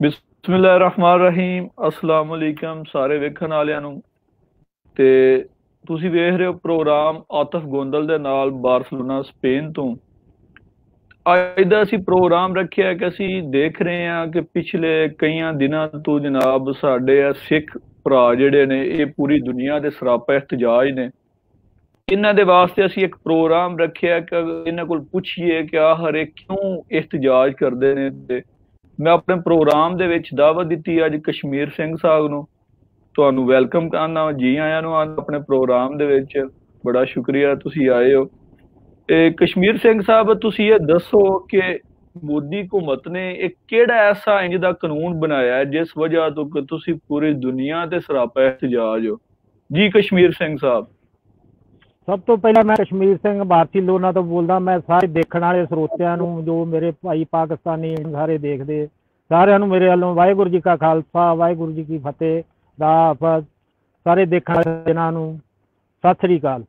ਬਿਸਮਿਲ੍ਲਾਹਿਰਰਹਿਮਾਨਿਰਰਹੀਮ। अस्सलाम वालेकुम सारे वेखਣ ਵਾਲਿਆਂ ਨੂੰ। ਤੇ ਤੁਸੀਂ ਵੇਖ ਰਹੇ ਹੋ ਪ੍ਰੋਗਰਾਮ ਆਤਫ ਗੋਂਦਲ ਦੇ ਨਾਲ ਬਾਰਸਲੋਨਾ ਸਪੇਨ ਤੋਂ। ਅੱਜ ਦਾ ਅਸੀਂ ਪ੍ਰੋਗਰਾਮ ਰੱਖਿਆ ਕਿ ਅਸੀਂ ਦੇਖ ਰਹੇ ਹਾਂ ਕਿ ਪਿਛਲੇ ਕਈਆਂ ਦਿਨਾਂ ਤੋਂ ਜਨਾਬ ਸਾਡੇ ਸਿੱਖ ਭਰਾ ਜਿਹੜੇ ਨੇ ਇਹ ਪੂਰੀ ਦੁਨੀਆ ਦੇ ਸਰਾਪਾ ਇhtਜਾਜ ਨੇ। ਇਹਨਾਂ ਦੇ ਵਾਸਤੇ ਅਸੀਂ ਇੱਕ ਪ੍ਰੋਗਰਾਮ ਰੱਖਿਆ ਕਿ ਇਹਨਾਂ ਕੋਲ ਪੁੱਛੀਏ ਕਿ ਆਖਰ ਇਹ ਕਿਉਂ ਇhtਜਾਜ ਕਰਦੇ ਨੇ। ਤੇ मैं अपने प्रोग्राम दे विच दावत दी अज कश्मीर सिंह साहब नूं तुहानूं वैलकम करना जी आया नूं अपने प्रोग्राम दे विच। बड़ा शुक्रिया तुसीं आए हो। कश्मीर सिंह साहब तुसीं ये दसो कि मोदी हुकूमत ने एक किहड़ा ऐसा इंज दा कानून बनाया है जिस वजह तो कि तुसीं पूरी दुनिया ते सरापा इhtजाज हो। जी कश्मीर सिंह साहब। सब तो पहला मैं कश्मीर सिंह बार्सिलोना तो बोलदा। मैं सारे देखने वाले स्रोतियां नूं जो मेरे भाई पाकिस्तानी सारे देखते सारिਆਂ ਨੂੰ मेरे ਵੱਲੋਂ वाहिगुरू जी का खालसा वाहिगुरू जी की फतेह दा हाफिज़। सारे देखने वाले जिन्हां नूं सत श्री अकाल।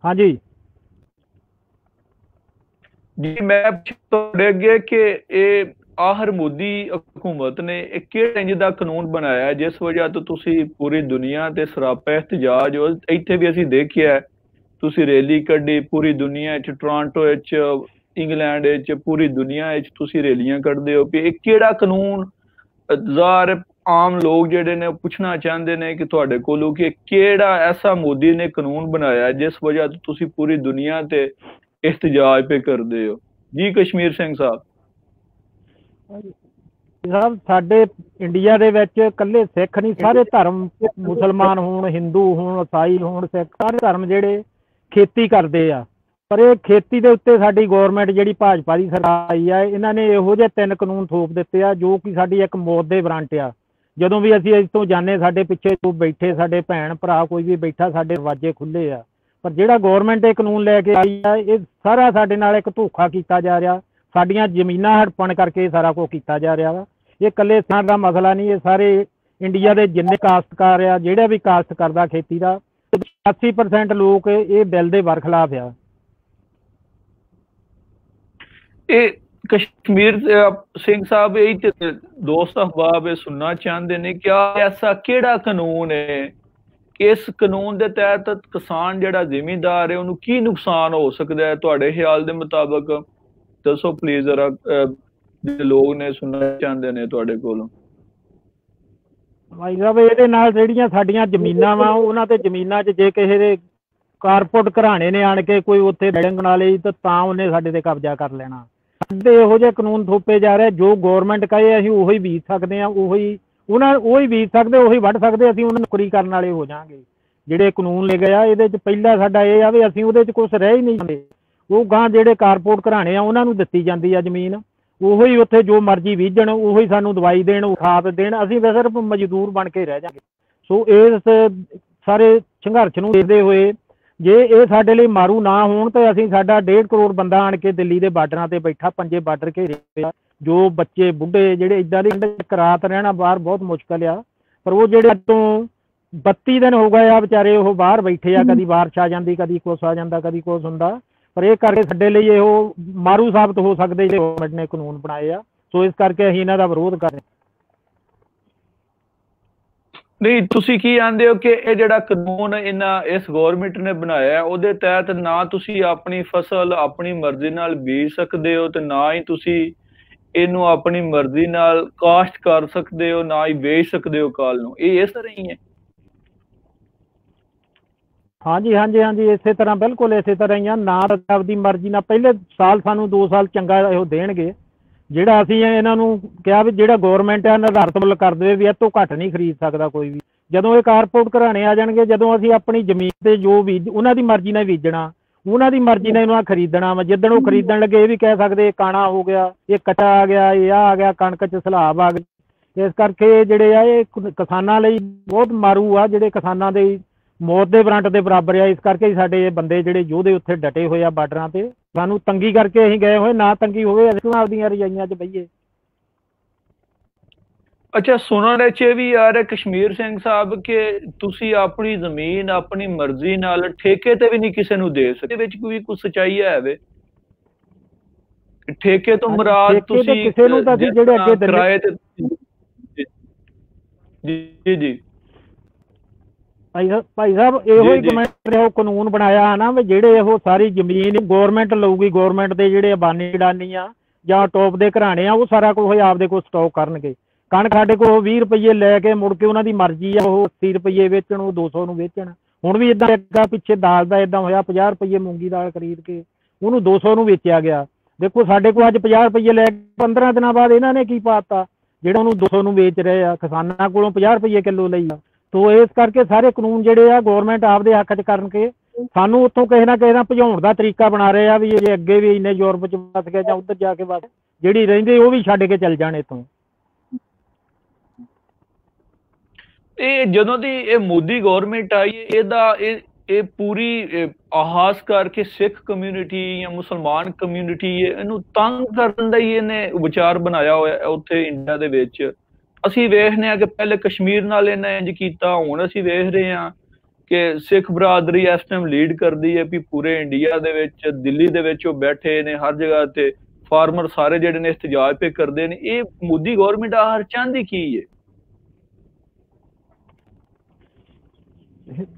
हाँ जी जी मैं तुहाडे अगे कि ਇਹ आखिर मोदी हुकूमत ने एक किहड़े इंज दा कानून बनाया है जिस वजह तो तुसी पूरी दुनिया ते सरापा इhtजाज हो। इत्थे भी असीं देखिआ तुसी रैली कड्ढी पूरी दुनिया च, टोरंटो च, इंग्लैंड च, पूरी दुनिया च तुसी रैलियां कड्ढदे हो कि एक किहड़ा कानून। ज़ाहिर आम लोग जिहड़े ने पुछना चाहते ने कि तुहाडे कोलों कि किहड़ा ऐसा मोदी ने कानून बनाया है जिस वजह तो तुसी पूरी दुनिया ते इhtजाज पे करदे हो। जी कश्मीर सिंह साहब। साहब साडे इंडिया दे विच कल्ले सिख नहीं, सारे धर्म मुसलमान होण, हिंदू होण, ईसाई होण, सिख सारे धर्म जिहड़े खेती करदे आ। पर ये खेती दे उत्ते साडी गौरमेंट जिहड़ी भाजपा दी सरकार आई है इन्हां ने इहो ਜਿਹੇ 3 कानून थोप दित्ते आ जो कि साडी एक मौत दे वारंट आ। ਜਦੋਂ भी ਅਸੀਂ ਇਸ ਤੋਂ ਜਾਣੇ ਸਾਡੇ ਪਿੱਛੇ ਜੋ ਬੈਠੇ ਸਾਡੇ ਭੈਣ ਭਰਾ ਕੋਈ ਵੀ ਬੈਠਾ ਸਾਡੇ ਦਰਵਾਜ਼ੇ ਖੁੱਲੇ ਆ। ਪਰ ਜਿਹੜਾ ਗੌਰਮੈਂਟ ਇਹ ਕਾਨੂੰਨ ਲੈ ਕੇ ਆਈ ਆ ਇਹ ਸਾਰਾ ਸਾਡੇ ਨਾਲ ਇੱਕ ਧੋਖਾ ਕੀਤਾ ਜਾ ਰਿਹਾ। ਸਾਡੀਆਂ ਜ਼ਮੀਨਾਂ ਹੜਪਣ ਕਰਕੇ ਸਾਰਾ ਕੁਝ ਕੀਤਾ ਜਾ ਰਿਹਾ ਵਾ। ਇਹ ਇਕੱਲੇ ਸਾਂ ਦਾ ਮਸਲਾ ਨਹੀਂ, ਇਹ ਸਾਰੇ ਇੰਡੀਆ ਦੇ ਜਿੰਨੇ ਕਾਸ਼ਤਕਾਰ ਆ ਜਿਹੜਾ ਵੀ ਕਾਸ਼ਤ ਕਰਦਾ ਖੇਤੀ ਦਾ 80% ਲੋਕ ਇਹ ਬਿੱਲ ਦੇ ਬਰਖਲਾਫ ਆ। ਇਹ कश्मीर सिंह साहब यही दोस्त अहबाब सुनना चाहते हैं क्या ऐसा केड़ा कानून है कि इस कानून के तहत किसान जिहड़ा जिमीदार है उन्होंने की नुकसान हो सकता है तुहाडे ख्याल के मुताबिक दसो प्लीज जरा। लोग ने सुनना चाहते हैं तुहाडे कोलों। भाई साहब ਇਹਦੇ ਨਾਲ ਜਿਹੜੀਆਂ ਸਾਡੀਆਂ ਜ਼ਮੀਨਾਂ ਵਾ ਉਹਨਾਂ ਤੇ ਜ਼ਮੀਨਾਂ 'ਚ ਜੇ ਕਿਸੇ ਦੇ ਕਾਰਪੋਰੇਟ ਘਰਾਣੇ ਨੇ ਆਣ ਕੇ ਕੋਈ ਉੱਥੇ ਬਿਲਡਿੰਗ ਬਣਾ ਲਈ ਤਾਂ ਉਹਨੇ ਸਾਡੇ ਤੇ ਕਬਜ਼ਾ ਕਰ ਲੈਣਾ। ਸਾਡੇ ਇਹੋ ਜਿਹੇ ਕਾਨੂੰਨ ਥੋਪੇ ਜਾ ਰਹੇ ਜੋ ਗੌਰਮੈਂਟ ਕਹੇ ਅਸੀਂ ਉਹੀ ਬੀਜ ਸਕਦੇ ਹਾਂ, ਉਹੀ ਬੀਜ ਸਕਦੇ, ਉਹੀ ਵੱਢ ਸਕਦੇ। ਅਸੀਂ ਉਹਨਾਂ ਨੌਕਰੀ ਕਰਨ ਵਾਲੇ ਹੋ ਜਾਾਂਗੇ। ਜਿਹੜੇ ਕਾਨੂੰਨ ਲੈ ਗਏ ਆ ਇਹਦੇ 'ਚ ਪਹਿਲਾ ਸਾਡਾ ਇਹ ਆ ਵੀ ਅਸੀਂ ਉਹਦੇ 'ਚ ਕੁਛ ਰਹਿ ਹੀ ਨਹੀਂ ਜਾਂਦੇ। ਉਹ ਗਾਂ ਜਿਹੜੇ ਕਾਰਪੋਰੇਟ ਘਰਾਣੇ ਆ ਉਹਨਾਂ ਨੂੰ ਦਿੱਤੀ ਜਾਂਦੀ ਆ ਜ਼ਮੀਨ, ਉਹੀ ਉੱਥੇ ਜੋ ਮਰਜ਼ੀ ਬੀਜਣ, ਉਹੀ ਸਾਨੂੰ ਦਵਾਈ ਦੇਣ, ਉਹ ਖਾਦ ਦੇਣ, ਅਸੀਂ ਤਾਂ ਸਿਰਫ ਮਜ਼ਦੂਰ ਬਣ ਕੇ ਰਹਿ ਜਾਵਾਂਗੇ। ਸੋ ਇਸ ਸਾਰੇ ਸੰਘਰਸ਼ ਨੂੰ ਦੇਖਦੇ ਹੋਏ ਜੇ ਇਹ ਸਾਡੇ ਲਈ ਮਾਰੂ ਨਾ ਹੋਣ ਤਾਂ ਅਸੀਂ ਸਾਡਾ 1.5 ਕਰੋੜ ਬੰਦਾ ਆਣ ਕੇ ਦਿੱਲੀ ਦੇ ਬਾਰਡਰਾਂ ਤੇ ਬੈਠਾ, 5 ਬਾਰਡਰ ਘੇਰੇ ਆ, ਜੋ ਬੱਚੇ ਬੁੱਢੇ ਜਿਹੜੇ ਇੱਦਾਂ ਦੀ ਰਾਤ ਰਹਿਣਾ ਬਾਹਰ ਬਹੁਤ ਮੁਸ਼ਕਲ ਆ। ਪਰ ਉਹ ਜਿਹੜੇ ਤੋਂ 32 ਦਿਨ ਹੋ ਗਏ ਆ ਵਿਚਾਰੇ ਉਹ ਬਾਹਰ ਬੈਠੇ ਆ, ਕਦੀ ਬਾਰਿਸ਼ ਆ ਜਾਂਦੀ, ਕਦੀ ਕੁਛ ਆ ਜਾਂਦਾ, ਕਦੀ ਕੁਛ ਹੁੰਦਾ। ਪਰ ਇਹ ਕਰਕੇ ਸਾਡੇ ਲਈ ਇਹੋ ਮਾਰੂ ਸਾਬਤ ਹੋ ਸਕਦੇ ਜਿਹੜੇ ਗੌਰਮੈਂਟ ਨੇ ਕਾਨੂੰਨ ਬਣਾਏ ਆ। ਸੋ ਇਸ ਕਰਕੇ ਅਸੀਂ ਇਹਨਾਂ ਦਾ ਵਿਰੋਧ ਕਰ ਰਹੇ। नहीं तुसी की आंदे हो कि ये जिहड़ा कानून इस गौरमेंट ने बनाया ਉਹਦੇ तहत ना तुसी अपनी फसल अपनी मर्जी नाल बीज सकदे हो ते ना ही तुसी इनू अपनी मर्जी नाल काश्त कर सकदे हो, ना ही बेच सकदे हो काल नू। ये इस तरह ही है। हाँ जी हाँ जी हाँ जी इसे तरह बिल्कुल इसे तरह ही आ। ना आपदी मर्जी ना पहले साल सानू 2 साल चंगा इहो देणगे ਜਿਹੜਾ ਅਸੀਂ ਇਹਨਾਂ ਨੂੰ ਕਿਹਾ ਵੀ ਜਿਹੜਾ ਗੌਰਮੈਂਟ ਆ ਨਿਰਧਾਰਿਤ ਮੁੱਲ ਕਰ ਦੇਵੇ ਵੀ ਇਹ ਤੋਂ ਘੱਟ ਨਹੀਂ ਖਰੀਦ ਸਕਦਾ ਕੋਈ ਵੀ। ਜਦੋਂ ਇਹ ਕਾਰਪੋਰੇਟ ਘਰਾਣੇ ਆ ਜਾਣਗੇ, ਜਦੋਂ ਅਸੀਂ ਆਪਣੀ ਜ਼ਮੀਨ ਤੇ ਜੋ ਬੀਜ ਉਹਨਾਂ ਦੀ ਮਰਜ਼ੀ ਨਾਲ ਬੀਜਣਾ, ਉਹਨਾਂ ਦੀ ਮਰਜ਼ੀ ਨਾਲ ਇਹਨਾਂ ਖਰੀਦਣਾ ਵਾ। ਜਿੱਦਣ ਉਹ ਖਰੀਦਣ ਲੱਗੇ ਇਹ ਵੀ ਕਹਿ ਸਕਦੇ ਇਹ ਕਾਣਾ ਹੋ ਗਿਆ, ਇਹ ਕੱਚਾ ਆ ਗਿਆ, ਇਹ ਆ ਗਿਆ, ਕਣਕ 'ਚ ਸਲਾਬ ਆ ਗਈ। ਇਸ ਕਰਕੇ ਜਿਹੜੇ ਆ ਇਹ ਕਿਸਾਨਾਂ ਲਈ ਬਹੁਤ ਮਾਰੂ ਆ, ਜਿਹੜੇ ਕਿਸਾਨਾਂ ਦੇ ਮੌਤ ਦੇ ਵਾਰੰਟ ਦੇ ਬਰਾਬਰ ਆ। ਇਸ ਕਰਕੇ ਸਾਡੇ ਬੰਦੇ ਜਿਹੜੇ ਯੋਧੇ ਉੱਥੇ ਡਟੇ ਹੋਏ ਆ ਬਾਰਡਰਾਂ ਤੇ। ਸਾਨੂੰ ਤੰਗੀ ਕਰਕੇ ਅਸੀਂ ਗਏ ਹੋਏ, ਨਾ ਤੰਗੀ ਹੋਵੇ ਅਸੀਂ ਆਪਦੀਆਂ ਰਜਾਈਆਂ 'ਚ ਬਈਏ। अच्छा सुनने च भी यार कश्मीर सिंह साहब के तुसी अपनी जमीन अपनी मर्जी नाल ठेके ते भी नहीं किसी नूं दे सकदे। विच कोई कुछ सच्चाई है वे? ਠੇਕੇ ਤੋਂ ਮੁਰਾਦ ਤੁਸੀਂ ਕਿਸੇ ਨੂੰ ਤਾਂ ਅਸੀਂ ਜਿਹੜੇ ਅੱਗੇ ਕਿਰਾਏ ਤੇ ਜੀ ਜੀ ਭਾਈ ਸਾਹਿਬ ਇਹੋ ਹੀ ਗਵਰਨਮੈਂਟ ਨੇ ਉਹ ਕਾਨੂੰਨ ਬਣਾਇਆ ਨਾ ਵੀ ਜਿਹੜੇ ਉਹ ਸਾਰੀ ਜ਼ਮੀਨ ਗੌਰਮੈਂਟ ਲਊਗੀ, ਗੌਰਮੈਂਟ ਦੇ ਜਿਹੜੇ ਅਬਾਨੀ ਅਡਾਨੀ ਆ ਜਾਂ ਟੌਪ ਦੇ ਘਰਾਣੇ ਆ ਉਹ ਸਾਰਾ ਕੁਝ ਆਪਦੇ ਕੋਲ ਸਟਾਕ ਕਰਨਗੇ। ਕਣਕ ਸਾਡੇ ਕੋਲ 20 ਰੁਪਏ ਲੈ ਕੇ ਮੁੜ ਕੇ ਉਹਨਾਂ ਦੀ ਮਰਜ਼ੀ ਆ ਉਹ 80 ਰੁਪਏ ਵੇਚਣ, ਉਹ 200 ਨੂੰ ਵੇਚਣ। ਹੁਣ ਵੀ ਇੱਦਾਂ ਲੱਗਾ ਪਿੱਛੇ ਦਾਲ ਦਾ ਇੱਦਾਂ ਹੋਇਆ 50 ਰੁਪਏ ਮੂੰਗੀ ਦਾਲ ਖਰੀਦ ਕੇ ਉਹਨੂੰ 200 ਨੂੰ ਵੇਚਿਆ ਗਿਆ। ਦੇਖੋ ਸਾਡੇ ਕੋਲ ਅੱਜ 50 ਰੁਪਏ ਲੈ ਕੇ 15 ਦਿਨਾਂ ਬਾਅਦ ਇਹਨਾਂ ਨੇ ਕੀ ਪਾਤਾ ਜਿਹੜਾ ਉਹਨੂੰ 200 ਨੂੰ ਵੇਚ ਰਹੇ ਆ, ਕਿਸਾਨਾਂ ਕੋਲੋਂ 50 ਰੁਪਏ ਕਿਲੋ ਲਈ ਆ। ਤੋ ਇਸ ਕਰਕੇ ਸਾਰੇ ਕਾਨੂੰਨ ਜਿਹੜੇ ਆ ਗੌਰਮੈਂਟ ਆਪਦੇ ਹੱਕ 'ਚ ਕਰਕੇ ਸਾਨੂੰ ਉੱਥੋਂ ਕਿਸੇ ਨਾ ਭਜਾਉਣ ਦਾ ਤਰੀਕਾ ਬਣਾ ਰਹੇ ਆ ਵੀ ਜੇ ਅੱਗੇ ਵੀ ਇੰਨੇ ਯੂਰਪ 'ਚ ਵਸ ਗਏ ਜਾਂ ਉੱਧਰ ਜਾ ਕੇ ਬਸ ਜਿਹੜੀ ਰਹਿੰਦੇ ਉਹ ਵੀ ਛੱਡ ਕੇ ਚੱਲ ਜਾਣ ਇੱਥੋਂ। ਇਹ ਜਦੋਂ ਦੀ ਇਹ ਮੋਦੀ ਗੌਰਮੈਂਟ ਆਈ ਇਹਦਾ ਇਹ ਪੂਰੀ ਖਾਸ ਕਰਕੇ ਸਿੱਖ ਕਮਿਊਨਿਟੀ ਜਾਂ ਮੁਸਲਮਾਨ ਕਮਿਊਨਿਟੀ ਇਹਨੂੰ ਤੰਗ ਕਰਨ ਦਾ ਹੀ ਇਹਨੇ ਵਿਚਾਰ ਬਣਾਇਆ ਹੋਇਆ ਉੱਥੇ ਇੰਡੀਆ ਦੇ ਵਿੱਚ। ਅਸੀਂ ਵੇਖਦੇ ਹਾਂ ਕਿ ਪਹਿਲੇ ਕਸ਼ਮੀਰ ਨਾਲ ਇਹਨੇ ਇੰਜ ਕੀਤਾ, ਹੁਣ ਅਸੀਂ ਵੇਖ ਰਹੇ ਹਾਂ ਕਿ ਸਿੱਖ ਬਰਾਦਰੀ ਇਸ ਟਾਈਮ ਲੀਡ ਕਰਦੀ ਹੈ ਵੀ ਪੂਰੇ ਇੰਡੀਆ ਦੇ ਵਿੱਚ, ਦਿੱਲੀ ਦੇ ਵਿੱਚ ਉਹ ਬੈਠੇ ਨੇ ਹਰ ਜਗ੍ਹਾ ਤੇ, ਫਾਰਮਰ ਸਾਰੇ ਜਿਹੜੇ ਨੇ ਇhtਜਾਜ ਪੇ ਕਰਦੇ ਨੇ। ਇਹ ਮੋਦੀ ਗੌਰਮੈਂਟ ਆਖਰ ਚਾਹੁੰਦੀ ਕੀ ਹੈ?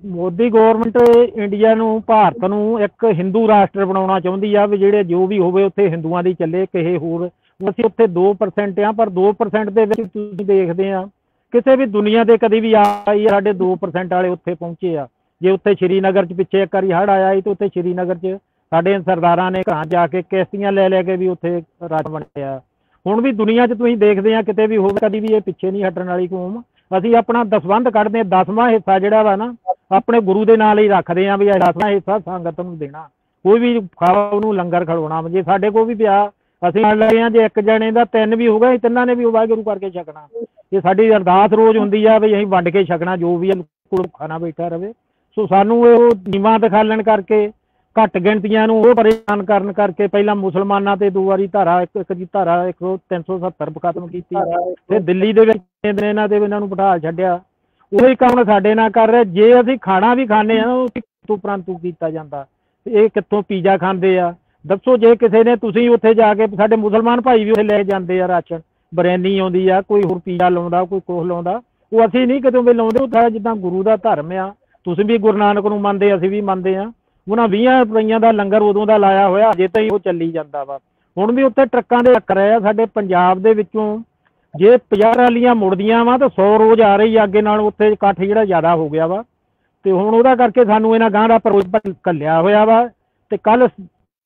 ਮੋਦੀ ਗੌਰਮੈਂਟ ਇੰਡੀਆ ਨੂੰ, ਭਾਰਤ ਨੂੰ ਇੱਕ ਹਿੰਦੂ ਰਾਸ਼ਟਰ ਬਣਾਉਣਾ ਚਾਹੁੰਦੀ ਆ ਵੀ ਜਿਹੜੇ ਜੋ ਵੀ ਹੋਵੇ ਉੱਥੇ ਹਿੰਦੂਆਂ ਦੀ ਚੱਲੇ, ਕਿਸੇ ਹੋਰ। ਅਸੀਂ ਉੱਥੇ 2% ਆ, ਪਰ 2% ਦੇ ਵਿੱਚ ਤੁਸੀਂ ਦੇਖਦੇ ਆ ਕਿਸੇ ਵੀ ਦੁਨੀਆ ਦੇ ਕਦੀ ਵੀ ਆਈ ਸਾਡੇ 2% ਵਾਲੇ ਉੱਥੇ ਪਹੁੰਚੇ ਆ। ਜੇ ਉੱਥੇ ਸ਼੍ਰੀਨਗਰ 'ਚ ਪਿੱਛੇ ਇੱਕ ਵਾਰੀ ਹੜ੍ਹ ਆਇਆ ਸੀ ਤੇ ਉੱਥੇ ਸ਼੍ਰੀਨਗਰ 'ਚ ਸਾਡੇ ਸਰਦਾਰਾਂ ਨੇ ਘਰਾਂ ਜਾ ਕੇ ਕਿਸ਼ਤੀਆਂ ਲੈ ਕੇ ਵੀ ਉੱਥੇ ਰਾਜ ਬਣਿਆ। ਹੁਣ ਵੀ ਦੁਨੀਆ 'ਚ ਤੁਸੀਂ ਦੇਖਦੇ ਆ ਕਿਤੇ ਵੀ ਹੋਵੇ ਕਦੀ ਵੀ ਇਹ ਪਿੱਛੇ ਨਹੀਂ ਹਟਣ ਵਾਲੀ ਕੌਮ। ਅਸੀਂ ਆਪਣਾ ਦਸਵੰਧ ਕੱਢਦੇ ਹਾਂ, 10ਵਾਂ ਹਿੱਸਾ ਜਿਹੜਾ ਵਾ ਨਾ ਆਪਣੇ ਗੁਰੂ ਦੇ ਨਾਲ ਹੀ ਰੱਖਦੇ ਹਾਂ ਵੀ 10ਵਾਂ ਹਿੱਸਾ ਸੰਗਤ ਨੂੰ ਦੇਣਾ, ਕੋਈ ਵੀ ਖਾਵਾ ਉਹਨੂੰ ਲੰਗਰ ਖੜਾਉਣਾ। ਜੇ ਸਾਡੇ ਕੋਲ ਵੀ ਪਿਆ ਅਸੀਂ ਮੰਨ ਲਏ ਹਾਂ ਜੇ ਇੱਕ ਜਣੇ ਦਾ 3 ਵੀ ਹੋਊਗਾ ਤਿੰਨਾਂ ਨੇ ਵੀ ਵਾਹਿਗੁਰੂ ਕਰਕੇ ਛਕਣਾ। ਇਹ ਸਾਡੀ ਅਰਦਾਸ ਰੋਜ਼ ਹੁੰਦੀ ਆ ਵੀ ਅਸੀਂ ਵੰਡ ਕੇ ਛਕਣਾ, ਜੋ ਵੀ ਕੋਲ ਖਾਣਾ ਬੈਠਾ ਰਵੇ। ਸੋ ਸਾਨੂੰ ਉਹ ਨੀਵਾਂ ਦਿਖਾਲਣ ਕਰਕੇ, ਘੱਟ ਗਿਣਤੀਆਂ ਨੂੰ ਉਹ ਪਰੇਸ਼ਾਨ ਕਰਨ ਕਰਕੇ ਪਹਿਲਾਂ ਮੁਸਲਮਾਨਾਂ ਤੇ 2 ਵਾਰੀ ਧਾਰਾ ਇੱਕ ਦੀ ਧਾਰਾ 370 ਖਤਮ ਕੀਤੀ, ਤੇ ਦਿੱਲੀ ਦੇ ਵਿੱਚ ਇਹਨਾਂ ਨੂੰ ਬਿਠਾ ਛੱਡਿਆ। ਉਹੀ ਕੰਮ ਸਾਡੇ ਨਾਲ ਕਰ ਰਿਹਾ। ਜੇ ਅਸੀਂ ਖਾਣਾ ਵੀ ਖਾਂਦੇ ਆ ਉਹ ਤੋਂ ਪ੍ਰੰਤੂ ਕੀਤਾ ਜਾਂਦਾ। ਇਹ ਕਿੱਥੋਂ ਪੀਜ਼ਾ ਖਾਂਦੇ ਆ ਦੱਸੋ? ਜੇ ਕਿਸੇ ਨੇ ਤੁਸੀਂ ਉੱਥੇ ਜਾ ਕੇ ਸਾਡੇ ਮੁਸਲਮਾਨ ਭਾਈ ਵੀ ਉੱਥੇ ਲੈ ਜਾਂਦੇ ਆ ਰਾਸ਼ਨ, ਬਰਿਆਨੀ ਆਉਂਦੀ ਆ, ਕੋਈ ਹੋਰ ਪੀਜ਼ਾ ਲਾਉਂਦਾ, ਕੋਈ ਕੁਛ ਲਾਉਂਦਾ। ਉਹ ਅਸੀਂ ਨਹੀਂ ਕਿਤੇ ਵੀ ਲਾਉਂਦੇ। ਉਹ ਜਿੱਦਾਂ ਗੁਰੂ ਦਾ ਧਰਮ ਆ, ਤੁਸੀਂ ਵੀ ਗੁਰੂ ਨਾਨਕ ਨੂੰ ਮੰਨਦੇ, ਅਸੀਂ ਵੀ ਮੰਨਦੇ ਆ। ਉਹਨਾਂ 20 ਰੁਪਈਆਂ ਦਾ ਲੰਗਰ ਉਦੋਂ ਦਾ ਲਾਇਆ ਹੋਇਆ, ਅਜੇ ਤਾਂ ਹੀ ਉਹ ਚੱਲੀ ਜਾਂਦਾ ਵਾ। ਹੁਣ ਵੀ ਉੱਥੇ ਟਰੱਕਾਂ ਦੇ ਟੱਕਰ ਆ ਸਾਡੇ ਪੰਜਾਬ ਦੇ ਵਿੱਚੋਂ। ਜੇ 50 ਰੈਲੀਆਂ ਮੁੜਦੀਆਂ ਵਾ ਤਾਂ 100 ਰੋਜ਼ ਆ ਰਹੀ ਆ ਅੱਗੇ ਨਾਲ। ਉੱਥੇ ਇਕੱਠ ਜਿਹੜਾ ਜ਼ਿਆਦਾ ਹੋ ਗਿਆ ਵਾ ਤੇ ਹੁਣ ਉਹਦਾ ਕਰਕੇ ਸਾਨੂੰ ਇਹਨਾਂ ਗਾਂਹ ਦਾ ਪ੍ਰੋਜੈਕਟ ਘੱਲਿਆ ਹੋਇਆ ਵਾ। ਤੇ ਕੱਲ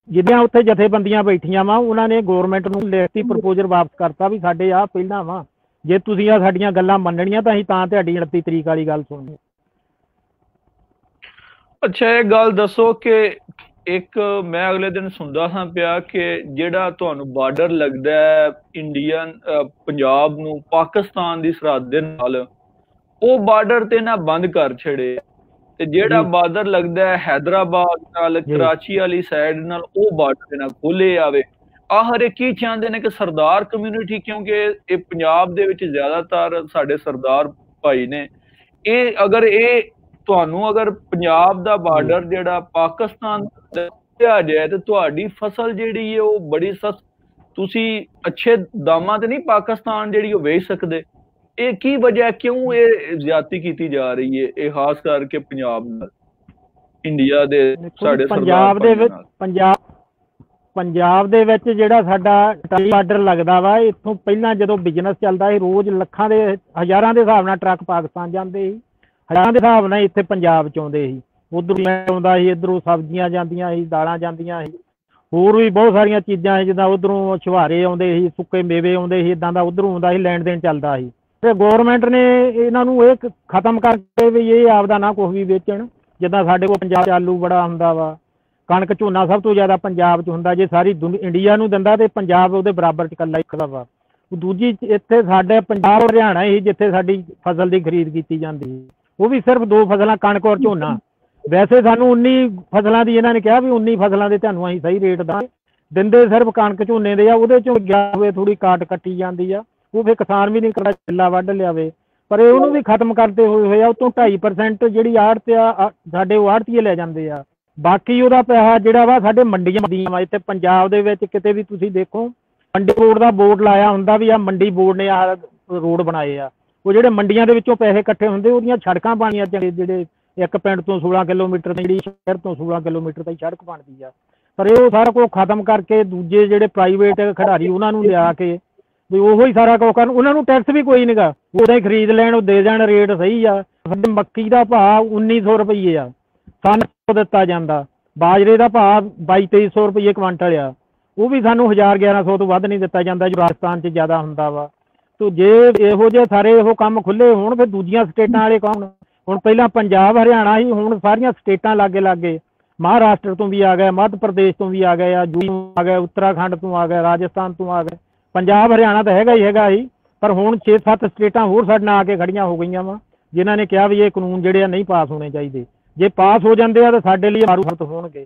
ਜਿਹੜੀਆਂ ਉੱਥੇ ਜਥੇਬੰਦੀਆਂ ਬੈਠੀਆਂ ਵਾ ਉਹਨਾਂ ਨੇ ਗੌਰਮੈਂਟ ਨੂੰ ਲਿਖਤੀ ਪ੍ਰਪੋਜ਼ਲ ਵਾਪਸ ਕਰਤਾ ਵੀ ਸਾਡੇ ਆਹ ਪਹਿਲਾਂ ਵਾ, ਜੇ ਤੁਸੀਂ ਆ ਸਾਡੀਆਂ ਗੱਲਾਂ ਮੰਨਣੀਆਂ ਤਾਂ ਅਸੀਂ ਤਾਂ ਤੁਹਾਡੀ 29 ਤਰੀਕ ਵਾਲੀ ਗੱਲ ਸੁਣਨੀ। ਅੱਛਾ, ਇਹ ਗੱਲ ਦੱਸੋ ਕਿ ਇੱਕ ਮੈਂ ਅਗਲੇ ਦਿਨ ਸੁਣਦਾ ਸਾਂ ਪਿਆ ਕਿ ਜਿਹੜਾ ਤੁਹਾਨੂੰ ਬਾਰਡਰ ਲੱਗਦਾ ਹੈ ਇੰਡੀਅਨ ਪੰਜਾਬ ਨੂੰ ਪਾਕਿਸਤਾਨ ਦੀ ਸਰਹੱਦ ਦੇ ਨਾਲ, ਉਹ ਬਾਰਡਰ ਤੇ ਨਾ ਬੰਦ ਕਰ ਛੜੇ, ਤੇ ਜਿਹੜਾ ਬਾਰਡਰ ਲੱਗਦਾ ਹੈ ਹੈਦਰਾਬਾਦ ਨਾਲ, ਕਰਾਚੀ ਵਾਲੀ ਸਾਈਡ ਨਾਲ, ਉਹ ਬਾਰਡਰ ਦੇ ਨਾਲ ਖੋਲੇ ਆਵੇ। ਆਖਰ ਇਹ ਕੀ ਚਾਹੁੰਦੇ ਨੇ ਕਿ ਸਰਦਾਰ ਕਮਿਊਨਿਟੀ, ਕਿਉਂਕਿ ਇਹ ਪੰਜਾਬ ਦੇ ਵਿੱਚ ਜ਼ਿਆਦਾਤਰ ਸਾਡੇ ਸਰਦਾਰ ਭਾਈ ਨੇ, ਇਹ ਅਗਰ ਇਹ ਤੁਹਾਨੂੰ ਅਗਰ ਪੰਜਾਬ ਦਾ ਬਾਰਡਰ ਜਿਹੜਾ ਪਾਕਿਸਤਾਨ ਆ ਜਾਏ ਤੇ ਤੁਹਾਡੀ ਫਸਲ ਜਿਹੜੀ ਹੈ ਉਹ ਬੜੀ ਸਸਤ, ਤੁਸੀਂ ਅੱਛੇ ਦਾਮਾਂ ਤੇ ਨਹੀਂ ਪਾਕਿਸਤਾਨ ਜਿਹੜੀ ਉਹ ਵੇਚ ਸਕਦੇ। ਇਹ ਕੀ ਵਜ੍ਹਾ, ਕਿਉਂ ਇਹ ਜ਼ਿਆਦਤੀ ਕੀਤੀ ਜਾ ਰਹੀ ਹੈ? ਇਹ ਖਾਸ ਕਰਕੇ ਪੰਜਾਬ ਨਾਲ, ਇੰਡੀਆ ਦੇ ਸਾਡੇ ਪੰਜਾਬ ਦੇ ਵਿੱਚ, ਪੰਜਾਬ ਦੇ ਵਿੱਚ ਜਿਹੜਾ ਸਾਡਾ ਬਾਰਡਰ ਲੱਗਦਾ ਵਾ, ਇੱਥੋਂ ਪਹਿਲਾਂ ਜਦੋਂ ਬਿਜ਼ਨਸ ਚੱਲਦਾ ਸੀ ਰੋਜ਼ ਲੱਖਾਂ ਦੇ ਹਜ਼ਾਰਾਂ ਦੇ ਹਿਸਾਬ ਨਾਲ ਟਰੱਕ ਪਾਕਿਸਤਾਨ ਜਾਂਦੇ ਸੀ, ਹਜ਼ਾਰਾਂ ਦੇ ਹਿਸਾਬ ਨਾਲ ਇੱਥੇ ਪੰਜਾਬ 'ਚ ਆਉਂਦੇ ਸੀ। ਉੱਧਰੋਂ ਲੈ ਆਉਂਦਾ ਸੀ, ਇੱਧਰੋਂ ਸਬਜ਼ੀਆਂ ਜਾਂਦੀਆਂ ਸੀ, ਦਾਲਾਂ ਜਾਂਦੀਆਂ ਸੀ, ਹੋਰ ਵੀ ਬਹੁਤ ਸਾਰੀਆਂ ਚੀਜ਼ਾਂ ਸੀ, ਜਿੱਦਾਂ ਉੱਧਰੋਂ ਛੁਹਾਰੇ ਆਉਂਦੇ ਸੀ, ਸੁੱਕੇ ਮੇਵੇ ਆਉਂਦੇ ਸੀ, ਇੱਦਾਂ ਦਾ ਉੱਧਰੋਂ ਆਉਂਦਾ ਸੀ, ਲੈਣ ਦੇਣ ਚੱਲਦਾ ਸੀ। ਤੇ ਗੌਰਮੈਂਟ ਨੇ ਇਹਨਾਂ ਨੂੰ ਇਹ ਖਤਮ ਕਰਕੇ ਵੀ ਇਹ ਆਪਦਾ ਨਾ ਕੁਛ ਵੀ ਵੇਚਣ। ਜਿੱਦਾਂ ਸਾਡੇ ਕੋਲ ਪੰਜਾਬ 'ਚ ਆਲੂ ਬੜਾ ਹੁੰਦਾ ਵਾ, ਕਣਕ ਝੋਨਾ ਸਭ ਤੋਂ ਜ਼ਿਆਦਾ ਪੰਜਾਬ 'ਚ ਹੁੰਦਾ। ਜੇ ਸਾਰੀ ਇੰਡੀਆ ਨੂੰ ਦਿੰਦਾ ਤੇ ਪੰਜਾਬ ਉਹਦੇ ਬਰਾਬਰ 'ਚ ਇਕੱਲਾ ਇੱਕ ਦਾ ਵਾ। ਦੂਜੀ ਇੱਥੇ ਸਾਡੇ ਪੰਜਾਬ ਹਰਿਆਣਾ ਹੀ ਜਿੱਥੇ ਸਾਡੀ ਫਸਲ ਦੀ ਖਰੀਦ ਕੀਤੀ ਜਾਂਦੀ ਸੀ, ਉਹ ਵੀ ਸਿਰਫ 2 ਫਸਲਾਂ ਕਣਕ ਔਰ ਝੋਨਾ। ਵੈਸੇ ਸਾਨੂੰ 19 ਫਸਲਾਂ ਦੀ ਇਹਨਾਂ ਨੇ ਕਿਹਾ ਵੀ 19 ਫਸਲਾਂ ਦੇ ਤੁਹਾਨੂੰ ਅਸੀਂ ਸਹੀ ਰੇਟ ਦਾ ਦਿੰਦੇ, ਸਿਰਫ ਕਣਕ ਝੋਨੇ ਦੇ ਆ। ਉਹਦੇ 'ਚੋਂ ਗਿਆ ਹੋਵੇ ਥੋੜ੍ਹੀ ਕਾਟ ਕੱਟੀ ਜਾਂਦੀ ਆ, ਉਹ ਫਿਰ ਕਿਸਾਨ ਵੀ ਨਹੀਂ ਕਰਦਾ ਛਿੱਲਾ ਵੱਢ ਲਿਆਵੇ। ਪਰ ਇਹ ਉਹਨੂੰ ਵੀ ਖਤਮ ਕਰਦੇ ਹੋਏ ਆ। ਉਤੋਂ 2.5% ਜਿਹੜੀ ਆੜਤ ਆ ਸਾਡੇ ਉਹ ਆੜਤੀਏ ਲੈ ਜਾਂਦੇ ਆ। ਬਾਕੀ ਉਹਦਾ ਪੈਸਾ ਜਿਹੜਾ ਵਾ ਸਾਡੇ ਮੰਡੀਆਂ ਵਾ। ਇੱਥੇ ਪੰਜਾਬ ਦੇ ਵਿੱਚ ਕਿਤੇ ਵੀ ਤੁਸੀਂ ਦੇਖੋ ਮੰਡੀ ਬੋਰਡ ਦਾ ਬੋਰਡ ਲਾਇਆ ਹੁੰਦਾ ਵੀ ਆ ਮੰਡੀ ਬੋਰਡ ਨੇ ਆਹ ਰੋਡ ਬਣਾਏ ਆ। ਉਹ ਜਿਹੜੇ ਮੰਡੀਆਂ ਦੇ ਵਿੱਚੋਂ ਪੈਸੇ ਇਕੱਠੇ ਹੁੰਦੇ ਉਹਦੀਆਂ ਸੜਕਾਂ ਬਣੀਆਂ ਜਿਹੜੇ ਇੱਕ ਪਿੰਡ ਤੋਂ 16 ਕਿਲੋਮੀਟਰ ਜਿਹੜੀ ਸ਼ਹਿਰ ਤੋਂ 16 ਕਿਲੋਮੀਟਰ ਦੀ ਸੜਕ ਬਣਦੀ ਆ। ਪਰ ਇਹ ਸਾਰਾ ਕੁਝ ਖਤਮ ਕਰਕੇ ਦੂਜੇ ਜਿਹੜੇ ਪ੍ਰਾਈਵੇਟ ਖਿਡਾਰੀ ਉਹਨਾਂ ਨੂੰ ਲਿਆ ਕੇ ਵੀ ਉਹੋ ਹੀ ਸਾਰਾ ਕੁਝ ਕਰਨ। ਉਹਨਾਂ ਨੂੰ ਟੈਕਸ ਵੀ ਕੋਈ ਨਹੀਂਗਾ, ਉਹਦਾ ਹੀ ਖਰੀਦ ਲੈਣ, ਉਹ ਦੇ ਜਾਣ, ਰੇਟ ਸਹੀ ਆ। ਸਾਡੇ ਮੱਕੀ ਦਾ ਭਾਅ 1900 ਰੁਪਈਏ ਆ ਸਾਨੂੰ ਦਿੱਤਾ ਜਾਂਦਾ, ਬਾਜਰੇ ਦਾ ਭਾਅ 2200-2300 ਰੁਪਈਏ ਕੁਆਂਟਲ ਆ, ਉਹ ਵੀ ਸਾਨੂੰ 1000-1100 ਤੋਂ ਵੱਧ ਨਹੀਂ ਦਿੱਤਾ ਜਾਂਦਾ ਜੋ ਰਾਜਸਥਾਨ 'ਚ ਜ਼ਿਆਦਾ ਹੁੰਦਾ ਵਾ। ਤੋ ਜੇ ਇਹੋ ਜਿਹੇ ਸਾਰੇ ਇਹੋ ਕੰਮ ਖੁੱਲ੍ਹੇ ਹੋਣ ਫਿਰ ਦੂਜੀਆਂ ਸਟੇਟਾਂ ਵਾਲੇ ਕੌਣ? ਹੁਣ ਪਹਿਲਾਂ ਪੰਜਾਬ ਹਰਿਆਣਾ ਸੀ, ਹੁਣ ਸਾਰੀਆਂ ਸਟੇਟਾਂ ਲਾਗੇ ਮਹਾਰਾਸ਼ਟਰ ਤੋਂ ਵੀ ਆ ਗਏ, ਮੱਧ ਪ੍ਰਦੇਸ਼ ਤੋਂ ਵੀ ਆ ਗਏ, ਯੂਪੀ ਤੋਂ ਆ ਗਏ, ਉੱਤਰਾਖੰਡ ਤੋਂ ਆ ਗਏ, ਰਾਜਸਥਾਨ ਤੋਂ ਆ ਗਏ। ਪੰਜਾਬ ਹਰਿਆਣਾ ਤਾਂ ਹੈਗਾ ਹੀ, ਪਰ ਹੁਣ 6-7 ਸਟੇਟਾਂ ਹੋਰ ਸਾਡੇ ਨਾਲ ਆ ਕੇ ਖੜੀਆਂ ਹੋ ਗਈਆਂ ਵਾ ਜਿਨ੍ਹਾਂ ਨੇ ਕਿਹਾ ਵੀ ਇਹ ਕਾਨੂੰਨ ਜਿਹੜੇ ਆ ਨਹੀਂ ਪਾਸ ਹੋਣੇ ਚਾਹੀਦੇ। ਜੇ ਪਾਸ ਹੋ ਜਾਂਦੇ ਆ ਤਾਂ ਸਾਡੇ ਲਈ ਮਾਰੂ ਹੱਥ ਹੋਣਗੇ।